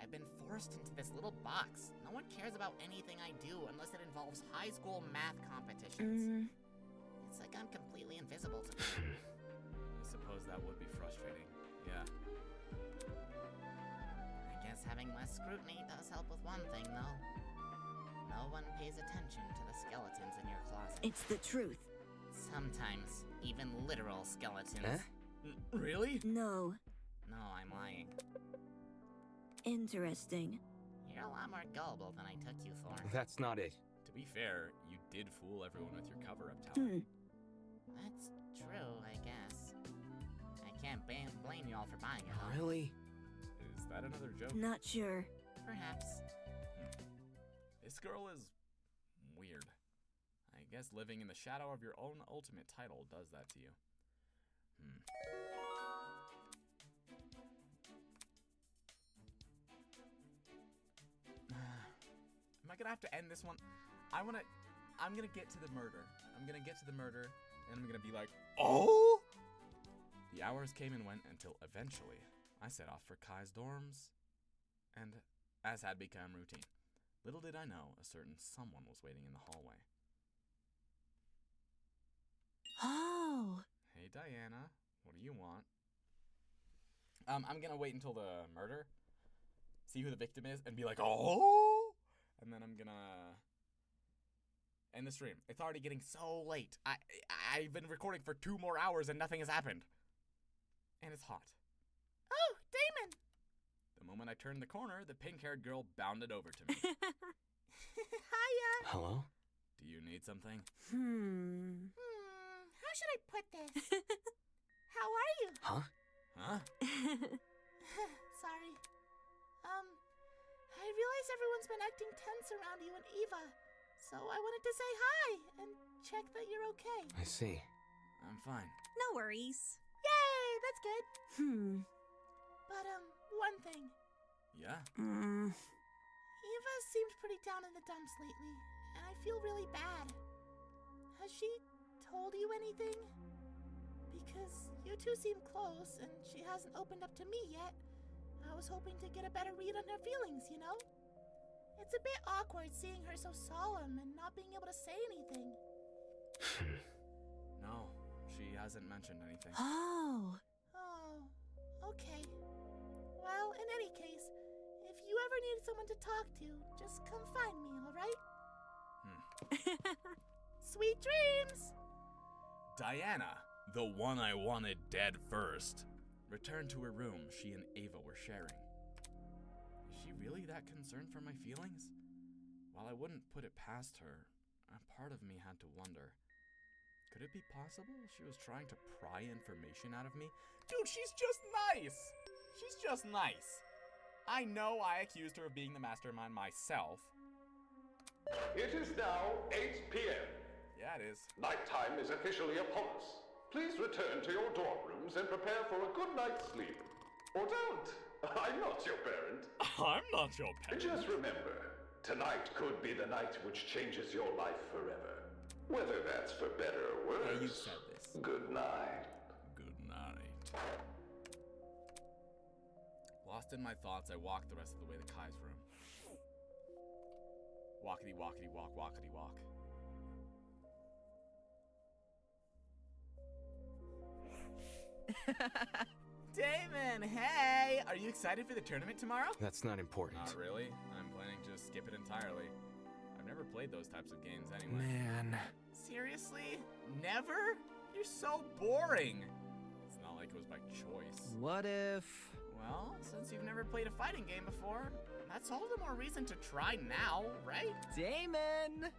I've been forced into this little box. No one cares about anything I do unless it involves high school math competitions. It's like I'm completely invisible to them. I suppose that would be frustrating. Yeah. I guess having less scrutiny does help with one thing, though. No one pays attention to the skeletons in your closet. It's the truth. Sometimes, even literal skeletons. Huh? Really? No. No, I'm lying. Interesting. You're a lot more gullible than I took you for. That's not it. To be fair, you did fool everyone with your cover-up talent. That's true, I guess. I can't blame you all for buying it, though. Really? Is that another joke? Not sure. Perhaps. This girl is weird. I guess living in the shadow of your own ultimate title does that to you. Am I gonna have to end this one? I'm gonna get to the murder. I'm gonna get to the murder, and I'm gonna be like, oh! The hours came and went until eventually I set off for Kai's dorms, and as had become routine, little did I know a certain someone was waiting in the hallway. Oh. Hey Diana, what do you want? I'm gonna wait until the murder, see who the victim is, and be like, oh! And then I'm gonna end the stream. It's already getting so late. I've been recording for 2 more hours and nothing has happened. And it's hot. Oh, Damon! The moment I turned the corner, the pink-haired girl bounded over to me. Hiya! Hello? Do you need something? How should I put this? How are you? Huh? Huh? Sorry. I realize everyone's been acting tense around you and Eva, so I wanted to say hi and check that you're okay. I see. I'm fine. No worries. Yay, that's good. But, one thing. Yeah? Eva seemed pretty down in the dumps lately, and I feel really bad. Has she told you anything? Because you two seem close, and she hasn't opened up to me yet. I was hoping to get a better read on her feelings, you know? It's a bit awkward seeing her so solemn and not being able to say anything. No, she hasn't mentioned anything. Oh. Oh, okay. Well, in any case, if you ever need someone to talk to, just come find me, alright? Sweet dreams! Diana, the one I wanted dead first, returned to her room she and Ava were sharing. Is she really that concerned for my feelings? While I wouldn't put it past her, a part of me had to wonder, could it be possible she was trying to pry information out of me? Dude, she's just nice! She's just nice. I know I accused her of being the mastermind myself. It is now 8 p.m. Yeah, it is. Nighttime is officially upon us. Please return to your dorm rooms and prepare for a good night's sleep. Or don't. I'm not your parent. I'm not your parent. Just remember, tonight could be the night which changes your life forever. Whether that's for better or worse. Yeah, you said this. Good night. Good night. Lost in my thoughts, I walked the rest of the way to Kai's room. Walkity, walkity, walk, walkity, walk. Damon, hey! Are you excited for the tournament tomorrow? That's not important. Not really. I'm planning to just skip it entirely. I've never played those types of games anyway. Man. Seriously? Never? You're so boring. It's not like it was by choice. What if... Well, since you've never played a fighting game before, that's all the more reason to try now, right? Damon!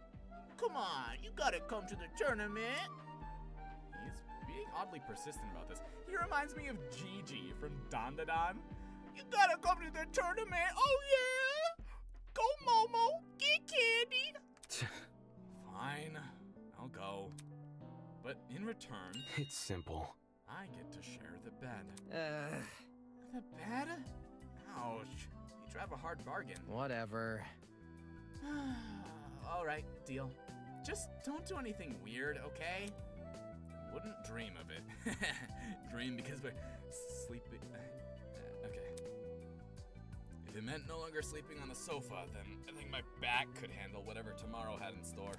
Come on, you gotta come to the tournament. He's being oddly persistent about this. He reminds me of Gigi from Danganronpa. You gotta come to the tournament, oh yeah! Go Momo, get candy! Fine, I'll go. But in return, It's simple. I get to share the bed. The bed? Ouch. You drive a hard bargain. Whatever. Alright, deal. Just don't do anything weird, okay? Wouldn't dream of it. Dream because we're sleeping. Okay. If it meant no longer sleeping on the sofa, then I think my back could handle whatever tomorrow had in store.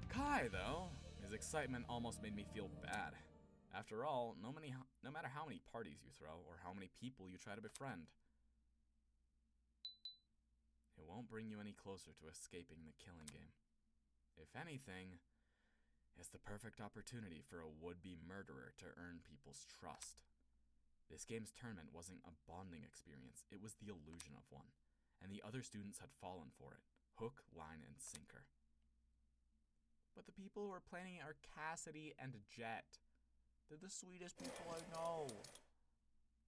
Kai, though, his excitement almost made me feel bad. After all, no matter how many parties you throw or how many people you try to befriend, it won't bring you any closer to escaping the killing game. If anything, it's the perfect opportunity for a would-be murderer to earn people's trust. This game's tournament wasn't a bonding experience, it was the illusion of one, and the other students had fallen for it, hook, line, and sinker. But the people who were planning it are Cassidy and Jet. They're the sweetest people I know.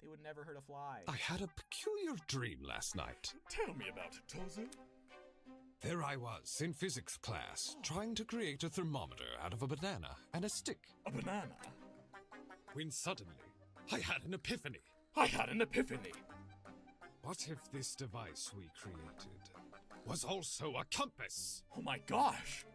They would never hurt a fly. I had a peculiar dream last night. Tell me about it, Tozu. There I was, in physics class, trying to create a thermometer out of a banana and a stick. A banana? When suddenly, I had an epiphany. I had an epiphany. What if this device we created was also a compass? Oh my gosh!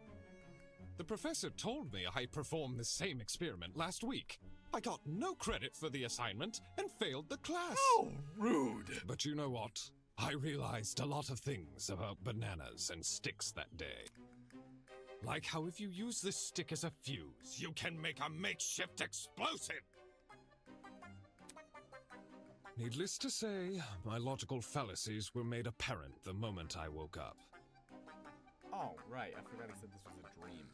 The professor told me I performed the same experiment last week. I got no credit for the assignment and failed the class. How rude! But you know what? I realized a lot of things about bananas and sticks that day. Like how if you use this stick as a fuse, you can make a makeshift explosive! Needless to say, my logical fallacies were made apparent the moment I woke up. Oh, right, I forgot he said this was a dream.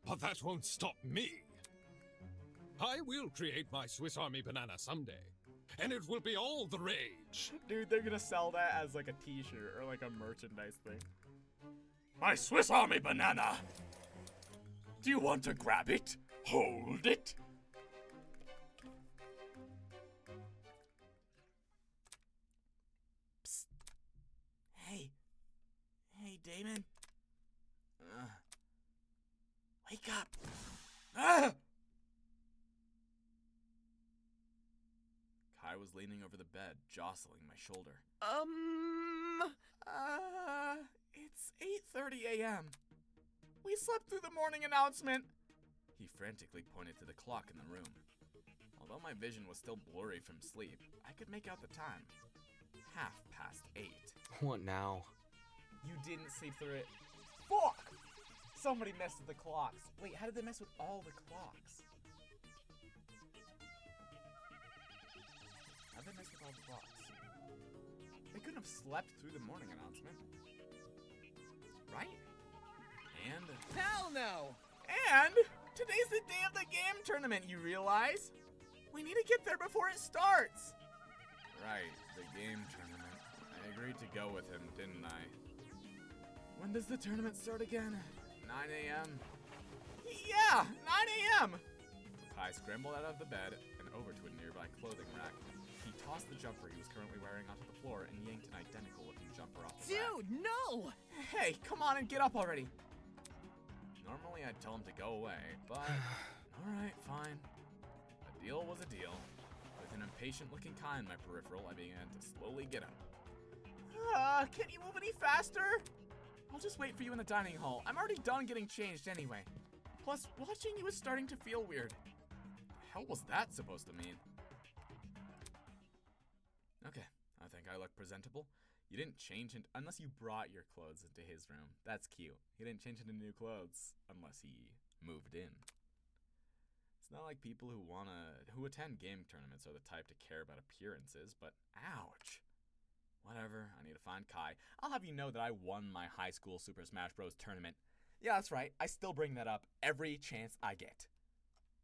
But that won't stop me! I will create my Swiss Army banana someday, and it will be all the rage! Dude, they're gonna sell that as like a t-shirt or like a merchandise thing. My Swiss Army banana! Do you want to grab it? Hold it! Psst. Hey. Hey, Damon. Wake up! Ah! Kai was leaning over the bed, jostling my shoulder. It's 8:30 a.m. We slept through the morning announcement. He frantically pointed to the clock in the room. Although my vision was still blurry from sleep, I could make out the time. 8:30. What now? You didn't sleep through it. Fuck! Somebody messed with the clocks. Wait, how did they mess with all the clocks? How'd they mess with all the clocks? They couldn't have slept through the morning announcement. Right? And... Hell no! And today's the day of the game tournament, you realize? We need to get there before it starts. Right, the game tournament. I agreed to go with him, didn't I? When does the tournament start again? 9 a.m. Yeah, 9 a.m. Kai scrambled out of the bed and over to a nearby clothing rack. He tossed the jumper he was currently wearing onto the floor and yanked an identical-looking jumper off the rack. Dude, no! Hey, come on and get up already. Normally I'd tell him to go away, but alright, fine. A deal was a deal. With an impatient-looking Kai in my peripheral, I began to slowly get up. Can you move any faster? I'll just wait for you in the dining hall. I'm already done getting changed anyway. Plus, watching you is starting to feel weird. The hell was that supposed to mean? Okay, I think I look presentable. You didn't change it unless you brought your clothes into his room. That's cute. He didn't change into new clothes unless he moved in. It's not like people who attend game tournaments are the type to care about appearances, but ouch. Whatever, I need to find Kai. I'll have you know that I won my high school Super Smash Bros. Tournament. Yeah, that's right. I still bring that up every chance I get.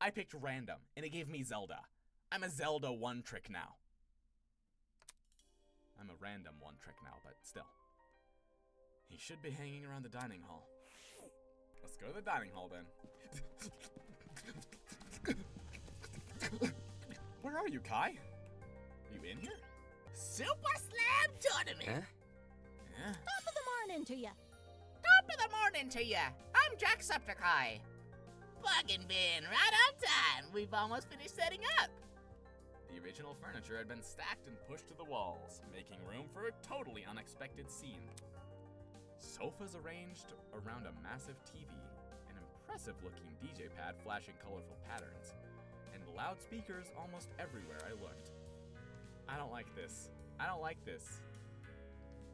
I picked random, and it gave me Zelda. I'm a Zelda one-trick now. I'm a random one-trick now, but still. He should be hanging around the dining hall. Let's go to the dining hall, then. Where are you, Kai? Are you in here? Super Slam Tournament! Yeah? Top of the morning to ya. Top of the morning to ya. I'm Jacksepticeye. Bargain bin, right on time. We've almost finished setting up. The original furniture had been stacked and pushed to the walls, making room for a totally unexpected scene. Sofas arranged around a massive TV, an impressive-looking DJ pad flashing colorful patterns, and loudspeakers almost everywhere I looked. I don't like this. I don't like this.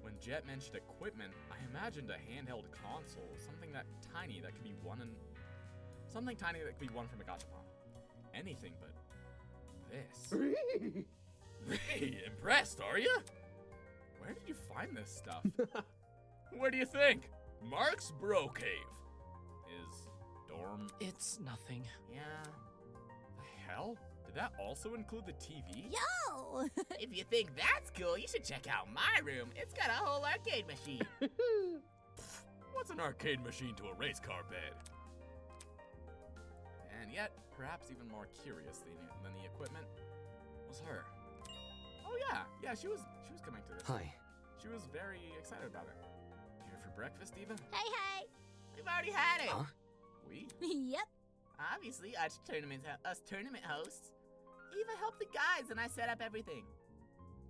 When Jet mentioned equipment, I imagined a handheld console, something tiny that could be won from a gachapon. Anything but this. Hey, impressed, are you? Where did you find this stuff? What do you think? Mark's Bro Cave. His dorm? It's nothing. Yeah. The hell? Did that also include the TV? Yo! If you think that's cool, you should check out my room. It's got a whole arcade machine. What's an arcade machine to a race car bed? And yet, perhaps even more curious than the equipment was her. Oh yeah, she was coming to this. Hi. She was very excited about it. Here for breakfast, Eva? Hey! We've already had it. Huh? We? Yep. Obviously, us tournament hosts. Eva helped the guys and I set up everything.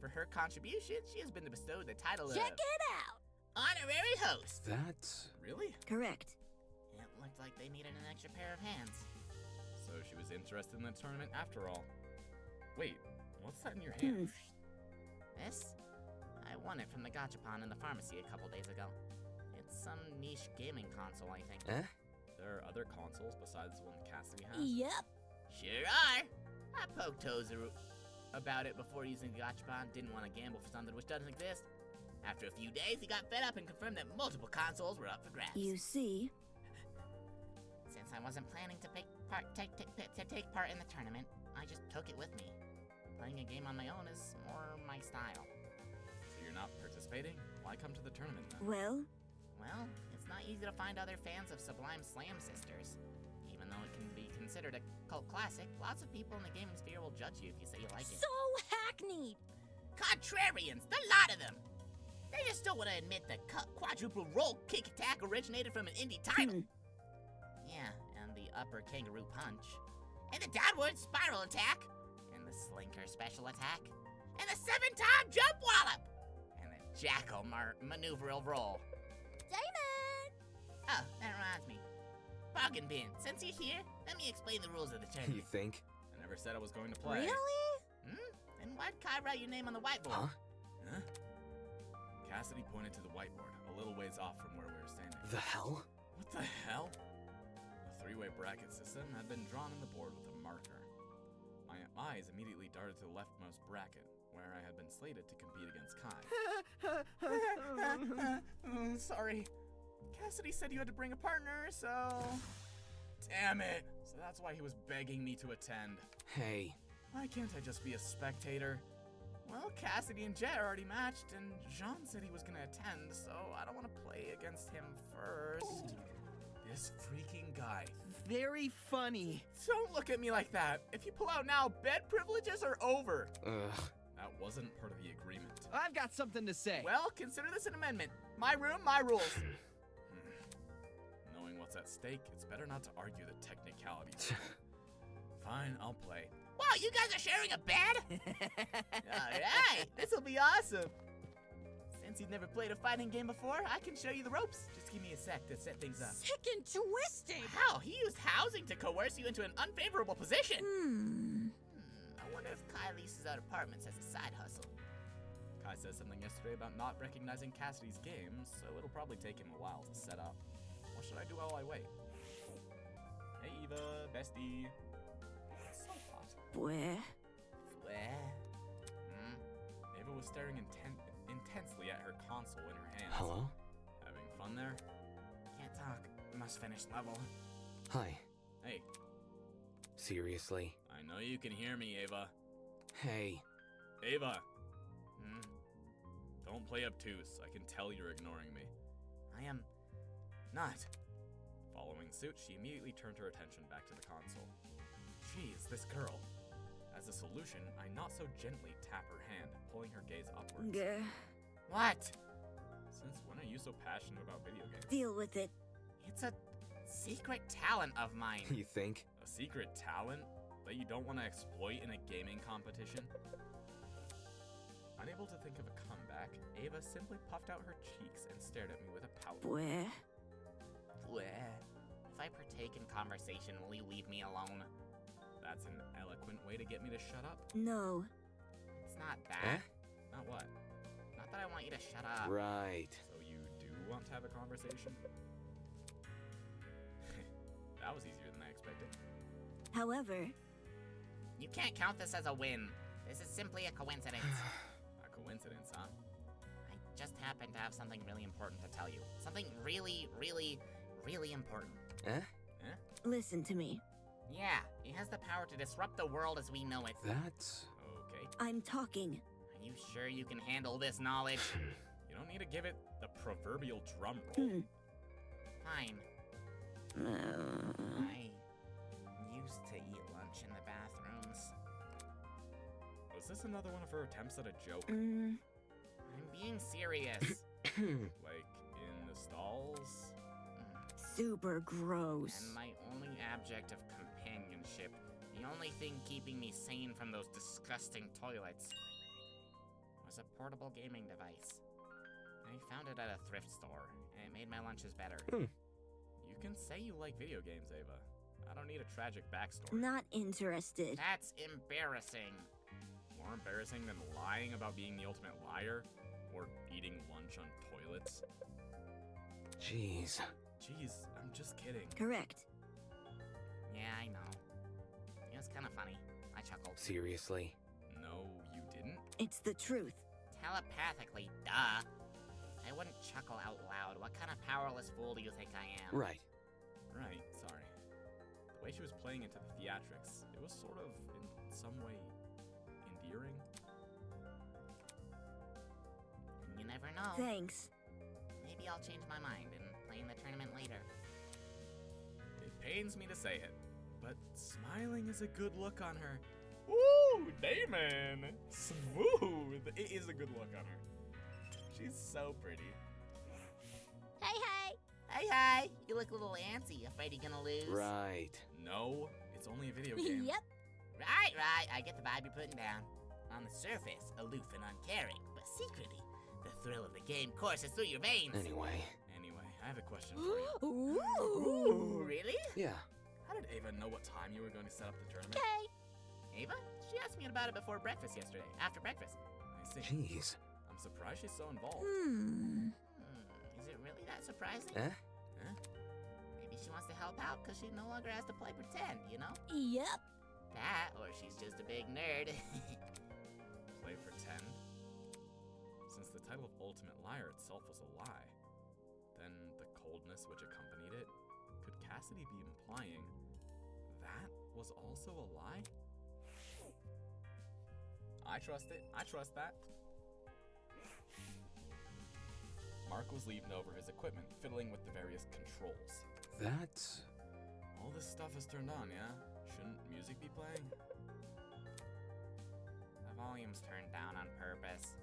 For her contribution, she has been bestowed the title Check of it out! Honorary Host. That's... Really? Correct. It looked like they needed an extra pair of hands. So she was interested in the tournament after all. Wait, what's that in your hand? This? I won it from the gachapon in the pharmacy a couple days ago. It's some niche gaming console, I think. Eh? There are other consoles besides the one Cassidy has? Yep. Sure are. I poked toes about it before using the gachapon. Didn't want to gamble for something which doesn't exist. After a few days, he got fed up and confirmed that multiple consoles were up for grabs. You see? Since I wasn't planning to take part in the tournament, I just took it with me. Playing a game on my own is more my style. So you're not participating? Why come to the tournament then? Well, Well, it's not easy to find other fans of Sublime Slam Sisters. Even though it can be considered a cult classic, lots of people in the gaming sphere will judge you if you say you like it. So hackneyed! Contrarians, the lot of them! They just don't want to admit the quadruple roll kick attack originated from an indie title. Yeah, and the upper kangaroo punch, and the downward spiral attack, and the slinker special attack, and the 7-time jump wallop, and the jackal maneuverable roll. Damon! Oh, that reminds me. Bargain bin, since you're here, let me explain the rules of the tournament. You think? I never said I was going to play. Really? Then why'd Kai write your name on the whiteboard? Huh? Cassidy pointed to the whiteboard, a little ways off from where we were standing. The hell? What the hell? A three-way bracket system had been drawn on the board with a marker. My eyes immediately darted to the leftmost bracket, where I had been slated to compete against Kai. Sorry. Cassidy said you had to bring a partner, so... Damn it! So that's why he was begging me to attend. Hey. Why can't I just be a spectator? Well, Cassidy and Jet are already matched, and Jean said he was gonna attend, so I don't want to play against him first. This freaking guy. Very funny. Don't look at me like that. If you pull out now, bed privileges are over. Ugh. That wasn't part of the agreement. I've got something to say. Well, consider this an amendment. My room, my rules. Knowing what's at stake, it's better not to argue the technicalities. Fine, I'll play. Wow, you guys are sharing a bed? Alright, this'll be awesome. Since you've never played a fighting game before, I can show you the ropes. Just give me a sec to set things up. Sick and twisted! Wow, he used housing to coerce you into an unfavorable position. I wonder if Kai leases out apartments as a side hustle. Kai said something yesterday about not recognizing Cassidy's game, so it'll probably take him a while to set up. What should I do while I wait? Hey Eva, bestie. It's so hot. where? Eva was staring intensely at her console in her hands. Hello? Having fun there? Can't talk. Must finish level. Hi. Hey, Seriously? I know you can hear me, Eva. Hey. Eva! Don't play obtuse. I can tell you're ignoring me. I am not. Following suit, she immediately turned her attention back to the console. Jeez, this girl. As a solution, I not so gently tap her hand, pulling her gaze upwards. What? Since when are you so passionate about video games? Deal with it. It's a secret talent of mine. You think? A secret talent that you don't want to exploit in a gaming competition? Unable to think of a comeback, Ava simply puffed out her cheeks and stared at me with a pout. Where? If I partake in conversation, will you leave me alone? That's an eloquent way to get me to shut up. No. It's not that. Eh? Not what? Not that I want you to shut up. Right. So you do want to have a conversation? That was easier than I expected. However, You can't count this as a win. This is simply a coincidence. A coincidence, huh? I just happen to have something really important to tell you. Something really, really, really important. Eh? listen to me. Yeah, it has the power to disrupt the world as we know it. That's... Okay. I'm talking. Are you sure you can handle this knowledge? You don't need to give it the proverbial drum roll. Fine. I used to eat lunch in the bathrooms. Was this another one of her attempts at a joke? I'm being serious. Like, in the stalls? Super gross. And my only object of companionship, the only thing keeping me sane from those disgusting toilets, was a portable gaming device. I found it at a thrift store, and it made my lunches better. You can say you like video games, Ava. I don't need a tragic backstory. Not interested. That's embarrassing. More embarrassing than lying about being the ultimate liar? Or eating lunch on toilets? Jeez. Jeez, I'm just kidding. Correct. Yeah, I know. It was kind of funny. I chuckled. Seriously? No, you didn't? It's the truth. Telepathically, duh. I wouldn't chuckle out loud. What kind of powerless fool do you think I am? Right. Right, sorry. The way she was playing into the theatrics, it was sort of, in some way, endearing. You never know. Thanks. Maybe I'll change my mind and play in the tournament later. It pains me to say it, but smiling is a good look on her. Woo! Damon! Smooth! It is a good look on her. She's so pretty. Hey, hey! Hey, hey! You look a little antsy. Afraid you're gonna lose? Right. No, it's only a video game. Yep. Right, right. I get the vibe you're putting down. On the surface, aloof and uncaring, but secretly, the thrill of the game courses through your veins. Anyway. Anyway, I have a question for you. Ooh, really? Yeah. How did Ava know what time you were going to set up the tournament? Okay. Ava? She asked me about it before breakfast yesterday. After breakfast. I see. Jeez. I'm surprised she's so involved. Is it really that surprising? Eh? Maybe she wants to help out because she no longer has to play pretend, you know? Yep. That, or she's just a big nerd. Play pretend? Since the title of Ultimate Liar itself was a lie, then the coldness which accompanied it, could Cassidy be implying that was also a lie? I trust it. I trust that. Mark was leaving over his equipment, fiddling with the various controls. That's... All this stuff is turned on, yeah? Shouldn't music be playing? The volume's turned down on purpose.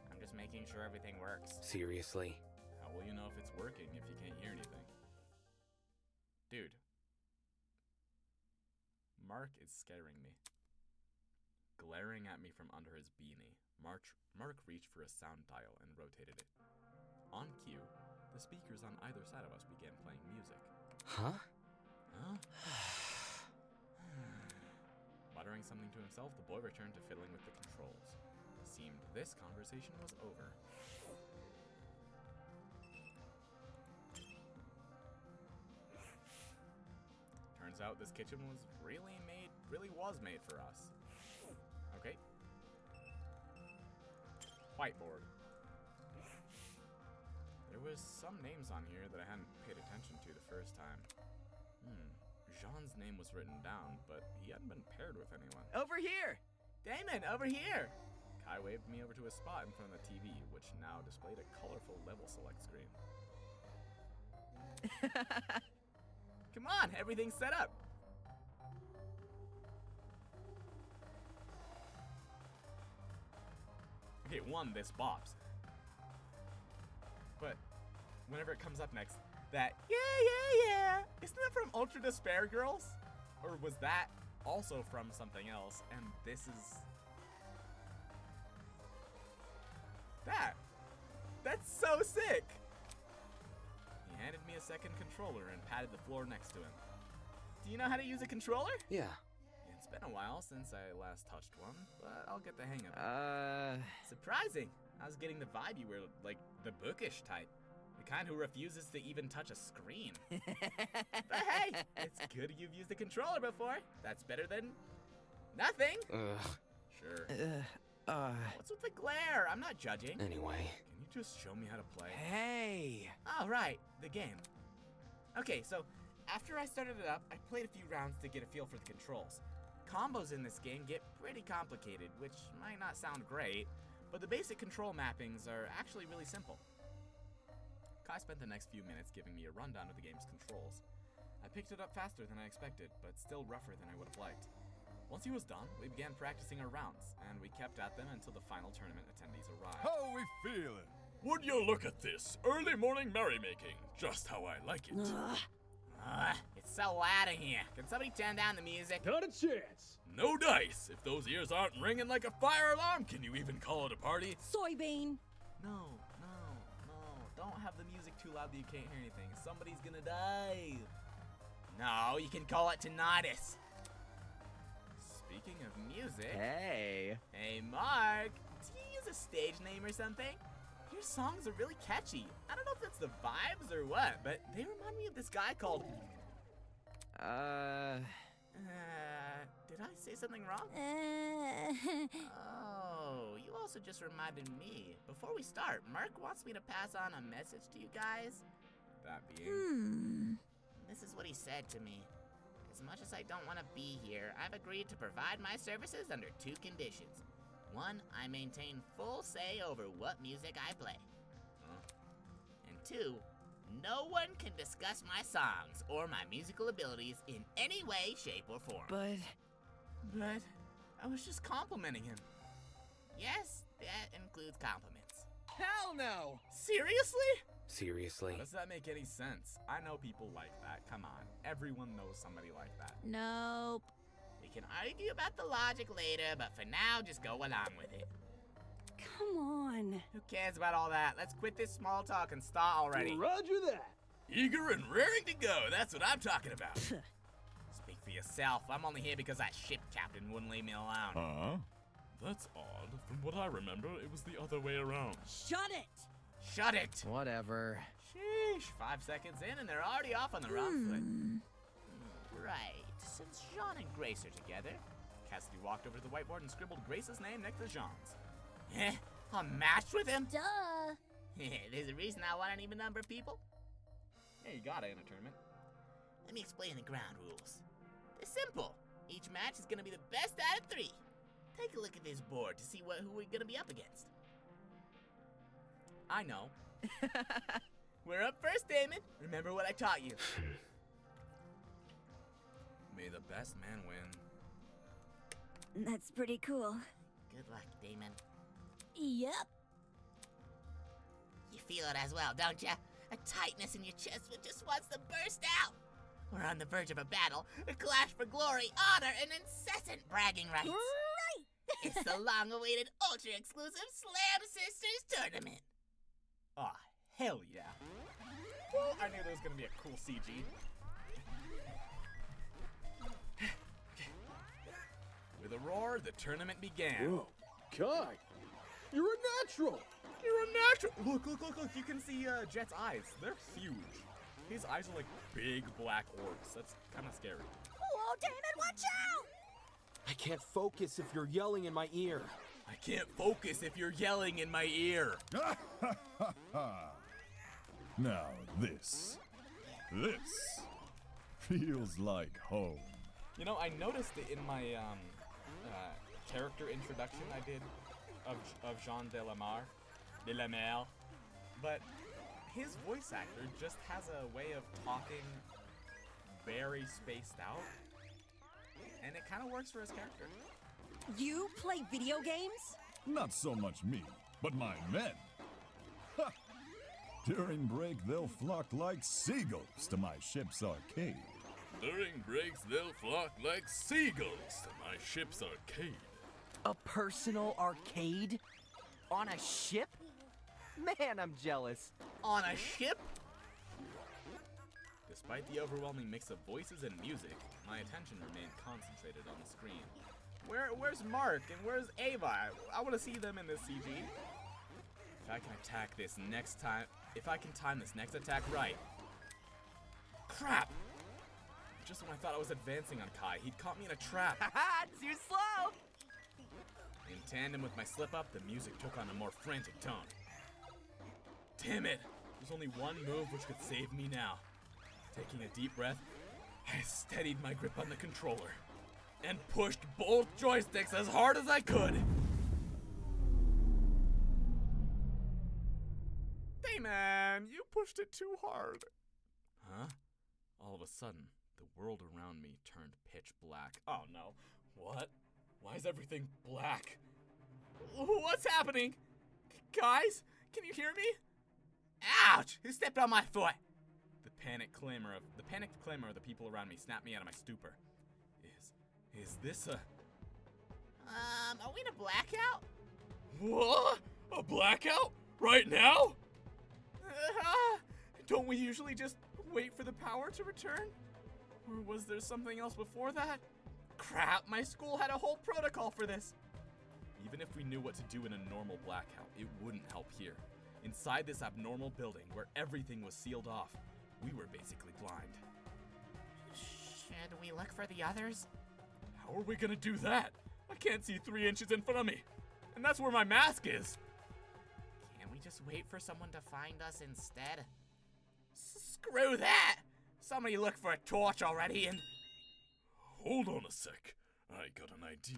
I'm just making sure everything works. Seriously? How will you know if it's working if you can't hear anything? Dude. Mark is scaring me. Glaring at me from under his beanie, Mark reached for a sound dial and rotated it. On cue, the speakers on either side of us began playing music. Huh? Huh? Muttering something to himself, the boy returned to fiddling with the controls. It seemed this conversation was over. Turns out this kitchen was really was made for us. Okay. Whiteboard. There was some names on here that I hadn't paid attention to the first time. Jean's name was written down, but he hadn't been paired with anyone. Over here! Damon, over here! Kai waved me over to a spot in front of the TV, which now displayed a colorful level select screen. Come on, everything's set up. Okay, one, this bops. But whenever it comes up next, that yeah, Isn't that from Ultra Despair Girls? Or was that also from something else? And this is... that. That's so sick! He handed me a second controller and patted the floor next to him. Do you know how to use a controller? Yeah. It's been a while since I last touched one, but I'll get the hang of it. Surprising. I was getting the vibe you were, like, the bookish type. The kind who refuses to even touch a screen. But hey, it's good you've used a controller before. That's better than nothing. Sure. What's with the glare? I'm not judging. Anyway. Can you just show me how to play? Hey! Oh, right. The game. Okay, so after I started it up, I played a few rounds to get a feel for the controls. Combos in this game get pretty complicated, which might not sound great, but the basic control mappings are actually really simple. Kai spent the next few minutes giving me a rundown of the game's controls. I picked it up faster than I expected, but still rougher than I would have liked. Once he was done, we began practicing our rounds, and we kept at them until the final tournament attendees arrived. How we feeling? Would you look at this? Early morning merrymaking. Just how I like it. It's so loud in here. Can somebody turn down the music? Not a chance. No dice. If those ears aren't ringing like a fire alarm, can you even call it a party? Soybean. No. Don't have the music too loud that you can't hear anything. Somebody's gonna die. No, you can call it tinnitus. Speaking of music... Hey! Hey, Mark! Do you use a stage name or something? Your songs are really catchy. I don't know if that's the vibes or what, but they remind me of this guy called... did I say something wrong? Oh, you also just reminded me. Before we start, Mark wants me to pass on a message to you guys. That being... This is what he said to me. As much as I don't want to be here, I've agreed to provide my services under 2 conditions. 1, I maintain full say over what music I play. And 2, no one can discuss my songs or my musical abilities in any way, shape, or form. But I was just complimenting him. Yes, that includes compliments. hell no! Seriously? Seriously? How does that make any sense? I know people like that. Come on. Everyone knows somebody like that. Nope. We can argue about the logic later, but for now, just go along with it. Come on. Who cares about all that? Let's quit this small talk and start already. Roger that. Eager and raring to go. That's what I'm talking about. Speak for yourself. I'm only here because that ship captain wouldn't leave me alone. Huh? That's odd. From what I remember, it was the other way around. Shut it! Shut it! Whatever. Sheesh. 5 seconds in and they're already off on the wrong foot. Right. Since Jean and Grace are together, Cassidy walked over to the whiteboard and scribbled Grace's name next to Jean's. I'm matched with him? Duh. There's a reason I want an even number of people. Yeah, you got it in a tournament. Let me explain the ground rules. They're simple. Each match is gonna be the best out of 3. Take a look at this board to see who we're gonna be up against. I know. We're up first, Damon. Remember what I taught you. May the best man win. That's pretty cool. Good luck, Damon. Yep. You feel it as well, don't ya? A tightness in your chest that just wants to burst out. We're on the verge of a battle, a clash for glory, honor, and incessant bragging rights. Right. It's the long-awaited, ultra-exclusive Slam Sisters tournament. Aw, hell yeah. Well, I knew there was gonna be a cool CG. With a roar, the tournament began. Whoa, Kai, you're a natural. You're a natural. Look. You can see Jet's eyes. They're huge. His eyes are like big black orbs. That's kind of scary. Whoa, Damon, watch out! I can't focus if you're yelling in my ear. I can't focus if you're yelling in my ear. Now this feels like home. You know, I noticed it in my character introduction I did of Jean de la Mer, but his voice actor just has a way of talking very spaced out, and it kind of works for his character. You play video games? Not so much me, but my men. During break, they'll flock like seagulls to my ship's arcade. During breaks, they'll flock like seagulls to my ship's arcade. A personal arcade? On a ship? Man, I'm jealous. On a ship? Despite the overwhelming mix of voices and music, my attention remained concentrated on the screen. Where's Mark and where's Ava? I want to see them in this CG. If I can time this next attack right. Crap! Just when I thought I was advancing on Kai, he'd caught me in a trap. Haha, too slow! In tandem with my slip-up, the music took on a more frantic tone. Damn it! There's only one move which could save me now. Taking a deep breath, I steadied my grip on the controller and pushed both joysticks as hard as I could. Hey man, you pushed it too hard. Huh? All of a sudden, the world around me turned pitch black. Oh no. What? Why is everything black? What's happening? Guys, can you hear me? Ouch! Who stepped on my foot? The panicked clamor of the people around me snapped me out of my stupor. Is this a... Are we in a blackout? What? A blackout? Right now? Don't we usually just wait for the power to return? Or was there something else before that? Crap, my school had a whole protocol for this. Even if we knew what to do in a normal blackout, it wouldn't help here. Inside this abnormal building where everything was sealed off, we were basically blind. Should we look for the others? How are we gonna do that? I can't see 3 inches in front of me. And that's where my mask is. Can't we just wait for someone to find us instead? Screw that! Somebody look for a torch already and... Hold on a sec. I got an idea.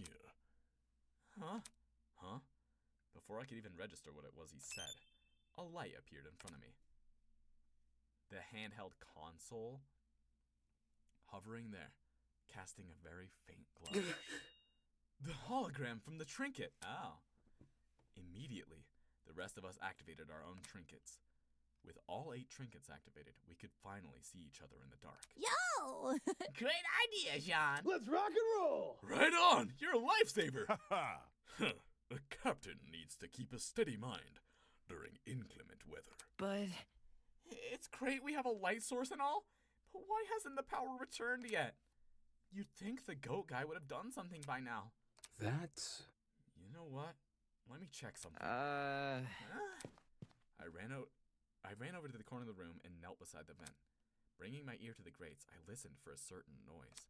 Huh? Before I could even register what it was he said, a light appeared in front of me. The handheld console hovering there, casting a very faint glow. The hologram from the trinket! Oh. Immediately, the rest of us activated our own trinkets. With all 8 trinkets activated, we could finally see each other in the dark. Yo! Great idea, Jean! Let's rock and roll! Right on! You're a lifesaver! Huh. A captain needs to keep a steady mind during inclement weather. But... It's great we have a light source and all, but why hasn't the power returned yet? You'd think the goat guy would have done something by now. That's... You know what? Let me check something. Huh? I ran over to the corner of the room and knelt beside the vent. Bringing my ear to the grates, I listened for a certain noise.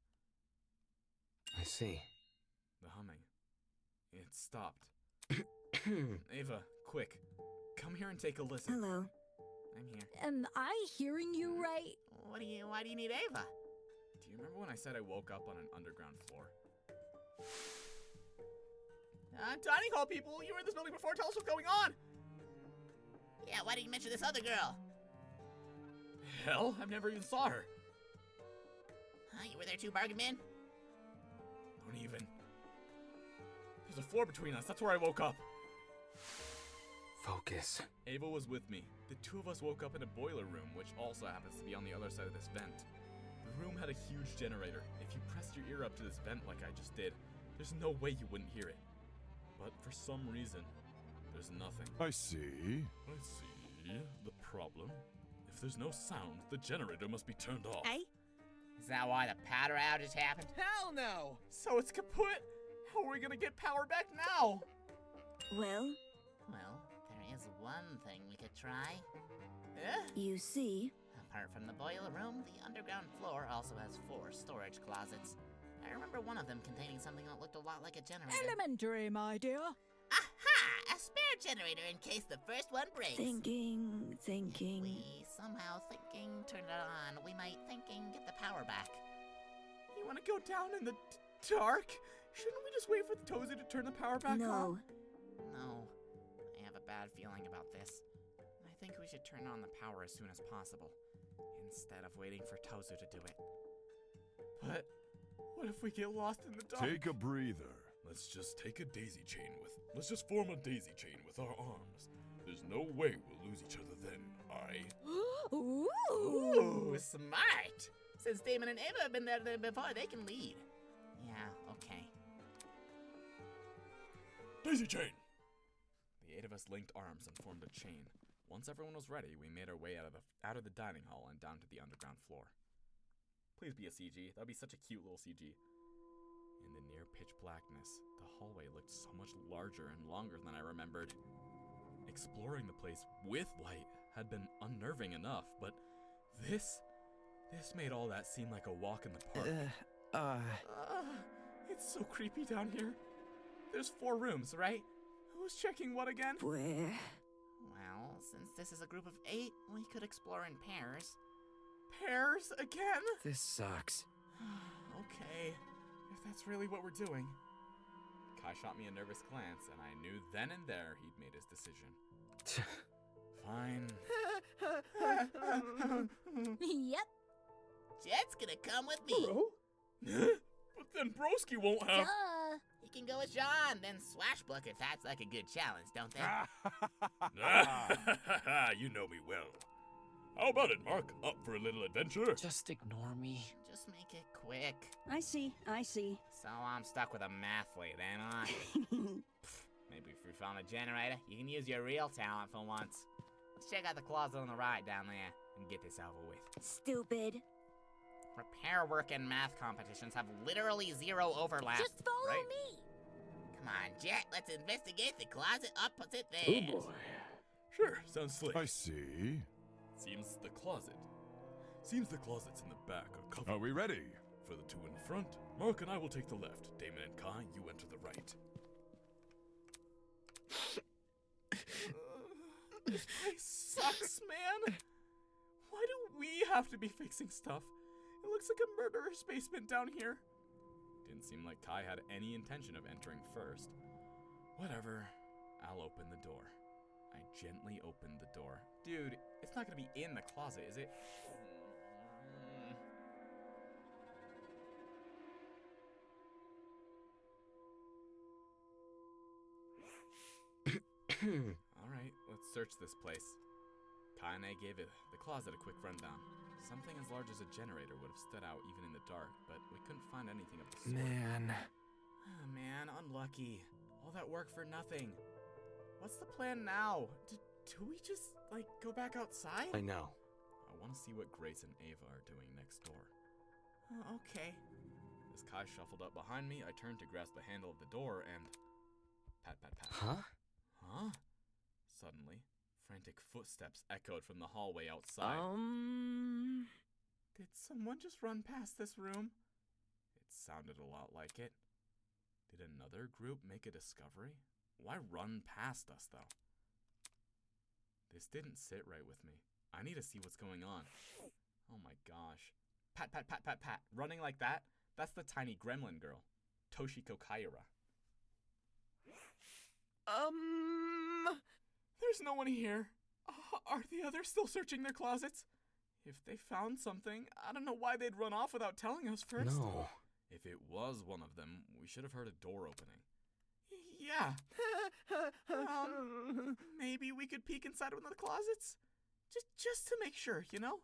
I see. The humming. It stopped. Ava, quick. Come here and take a listen. Hello. I'm here. Am I hearing you right? Why do you need Ava? Do you remember when I said I woke up on an underground floor? Dining hall people, you were in this building before. Tell us what's going on. Yeah, why didn't you mention this other girl? Hell, I've never even saw her. Huh, you were there too, Bargain Man? Don't even. There's a floor between us. That's where I woke up. Focus. Ava was with me. The two of us woke up in a boiler room, which also happens to be on the other side of this vent. The room had a huge generator. If you pressed your ear up to this vent like I just did, there's no way you wouldn't hear it. But for some reason, there's nothing. I see. I see. The problem? If there's no sound, the generator must be turned off. Hey? Is that why the powder outage happened? Hell no! So it's kaput? How are we gonna get power back now? Well, Well, there is one thing we could try. you see. Apart from the boiler room, the underground floor also has 4 storage closets. I remember one of them containing something that looked a lot like a generator. Elementary, my dear. Aha! A spare generator in case the first one breaks. Thinking. We somehow turn it on, we might get the power back. You wanna go down in the dark? Shouldn't we just wait for the Tozu to turn the power back on? No. I have a bad feeling about this. I think we should turn on the power as soon as possible, instead of waiting for Tozu to do it. But what if we get lost in the dark? Take a breather. Let's just form a daisy chain with our arms. There's no way we'll lose each other then. I. Ooh, smart. Since Damon and Ava have been there before, they can lead. Yeah, okay. Daisy chain! The 8 of us linked arms and formed a chain. Once everyone was ready, we made our way out of the dining hall and down to the underground floor. Please be a CG. That'd be such a cute little CG. In the near pitch blackness, the hallway looked so much larger and longer than I remembered. Exploring the place with light had been unnerving enough, but this made all that seem like a walk in the park. It's so creepy down here. There's 4 rooms, right? Who's checking what again? Where? Well, since this is a group of 8, we could explore in pairs. Pairs again? This sucks. Okay, if that's really what we're doing. Kai shot me a nervous glance, and I knew then and there he'd made his decision. Fine. Yep. Jet's gonna come with me. Bro? But then Broski won't have. Duh. He can go with Sean, then Swashbuckler. That's like a good challenge, don't they? You know me well. How about it, Mark? Up for a little adventure? Just ignore me. Just make it quick. I see. So I'm stuck with a mathlete, ain't I? Maybe if we found a generator, you can use your real talent for once. Let's check out the closet on the right down there and get this over with. Stupid. Repair work and math competitions have literally 0 overlap. Just follow right? me. Come on, Jet, let's investigate the closet opposite theirs. Oh boy. Sure, sounds slick. I see. Seems the closet's in the back are covered. Are we ready? For the 2 in front, Mark and I will take the left. Damon and Kai, you enter the right. This place sucks, man. Why do we have to be fixing stuff? It looks like a murderer's basement down here. Didn't seem like Kai had any intention of entering first. Whatever. I'll open the door. I gently opened the door. Dude, it's not gonna be in the closet, is it? Alright, let's search this place. Kai and I gave the closet a quick rundown. Something as large as a generator would have stood out even in the dark, but we couldn't find anything of the sort. Man. Oh, man, unlucky. All that work for nothing. What's the plan now? Do we just, like, go back outside? I know. I want to see what Grace and Ava are doing next door. Okay. As Kai shuffled up behind me, I turned to grasp the handle of the door and... Pat, pat, pat. Huh? Huh? Suddenly, frantic footsteps echoed from the hallway outside. Did someone just run past this room? It sounded a lot like it. Did another group make a discovery? Why run past us, though? This didn't sit right with me. I need to see what's going on. Oh my gosh. Pat, pat, pat, pat, pat. Running like that? That's the tiny gremlin girl. Toshiko Kaira. There's no one here. Are the others still searching their closets? If they found something, I don't know why they'd run off without telling us first. No. If it was one of them, we should have heard a door opening. Yeah. Maybe we could peek inside one of the closets? Just to make sure, you know?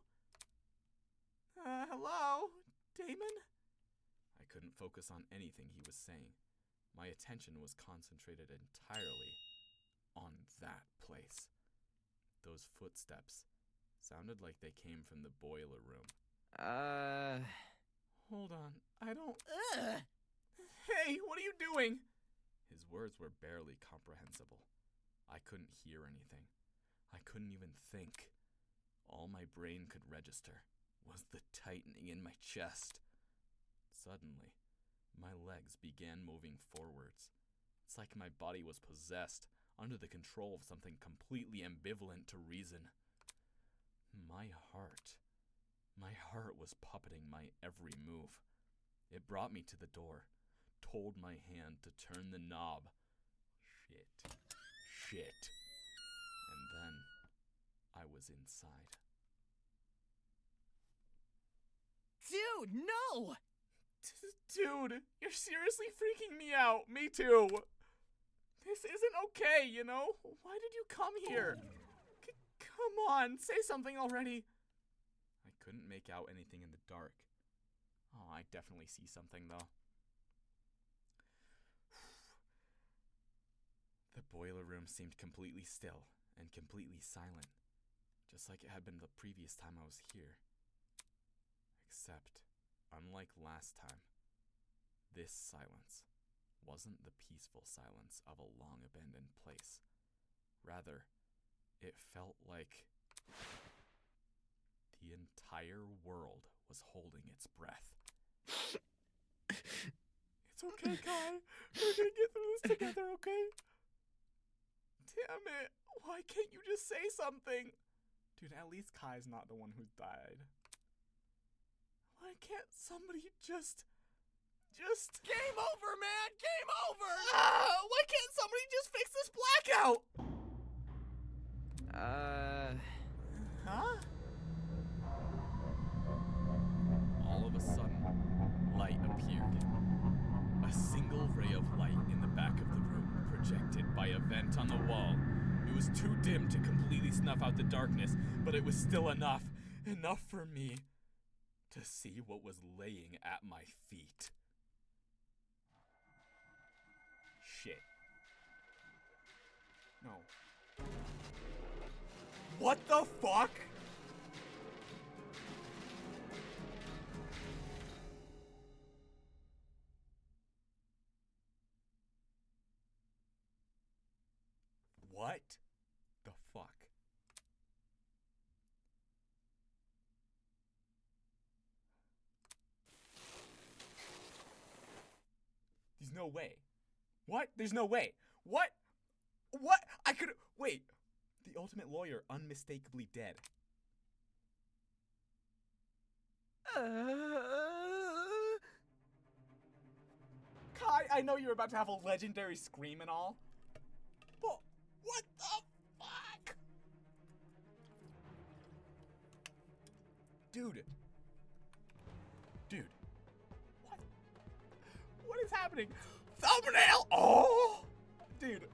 Hello? Damon? I couldn't focus on anything he was saying. My attention was concentrated entirely on that place. Those footsteps sounded like they came from the boiler room. Hold on. I don't... Hey, what are you doing? His words were barely comprehensible. I couldn't hear anything. I couldn't even think. All my brain could register was the tightening in my chest. Suddenly, my legs began moving forwards. It's like my body was possessed, under the control of something completely ambivalent to reason. My heart was puppeting my every move. It brought me to the door, told my hand to turn the knob. Shit. And then I was inside. Dude, no! Dude, you're seriously freaking me out. Me too. This isn't okay, you know? Why did you come here? Come on, say something already. I couldn't make out anything in the dark. Oh, I definitely see something, though. The boiler room seemed completely still and completely silent, just like it had been the previous time I was here. Except, unlike last time, this silence wasn't the peaceful silence of a long abandoned place. Rather, it felt like the entire world was holding its breath. It's okay, Kai. We're gonna get through this together, okay? Damn it. Why can't you just say something? Dude, at least Kai's not the one who died. Why can't somebody just... Game over, man! Game over! Why can't somebody just fix this blackout? Huh? All of a sudden, light appeared. A single ray of light in the back of the room, projected by a vent on the wall. It was too dim to completely snuff out the darkness, but it was still enough for me to see what was laying at my feet. Shit. No. What the fuck? What the fuck? There's no way. What? There's no way. What? What? I could... Wait. The ultimate lawyer unmistakably dead. Kai, I know you're about to have a legendary scream and all. But what the fuck? Dude. What? What is happening? Thumbnail! Oh! Dude.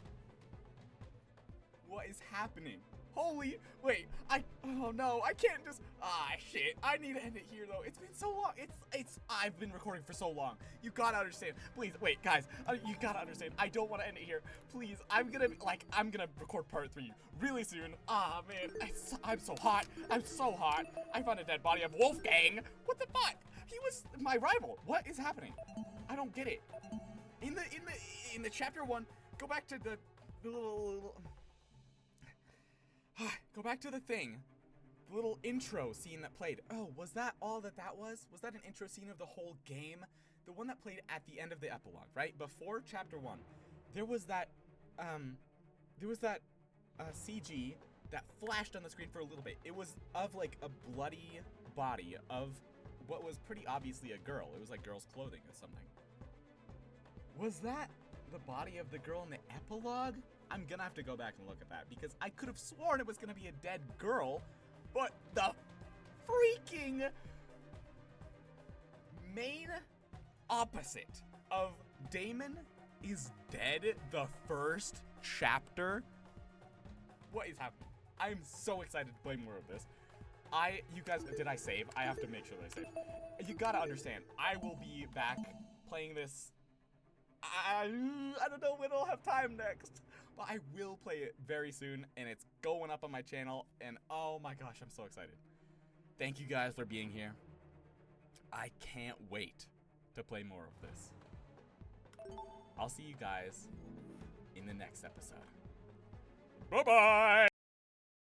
What is happening? Holy, wait, oh no, I can't just, shit, I need to end it here though. It's been so long, I've been recording for so long. You gotta understand, please, wait, guys, you gotta understand, I don't want to end it here. Please, I'm gonna record part 3 really soon. Man, I'm so hot, I found a dead body of Wolfgang. What the fuck? He was my rival. What is happening? I don't get it. In the chapter 1, go back to the little go back to the thing. The little intro scene that played. Oh, was that all that was? Was that an intro scene of the whole game? The one that played at the end of the epilogue, right? Before chapter 1. There was that CG that flashed on the screen for a little bit. It was of like a bloody body of what was pretty obviously a girl. It was like girl's clothing or something. Was that the body of the girl in the epilogue? I'm gonna have to go back and look at that because I could have sworn it was gonna be a dead girl, but the freaking main opposite of Damon is dead the first chapter. What is happening? I'm so excited to play more of this. You guys, did I save? I have to make sure that I save. You gotta understand, I will be back playing this. I don't know when I'll have time next, but I will play it very soon, and it's going up on my channel, and oh my gosh, I'm so excited. Thank you guys for being here. I can't wait to play more of this. I'll see you guys in the next episode. Bye-bye!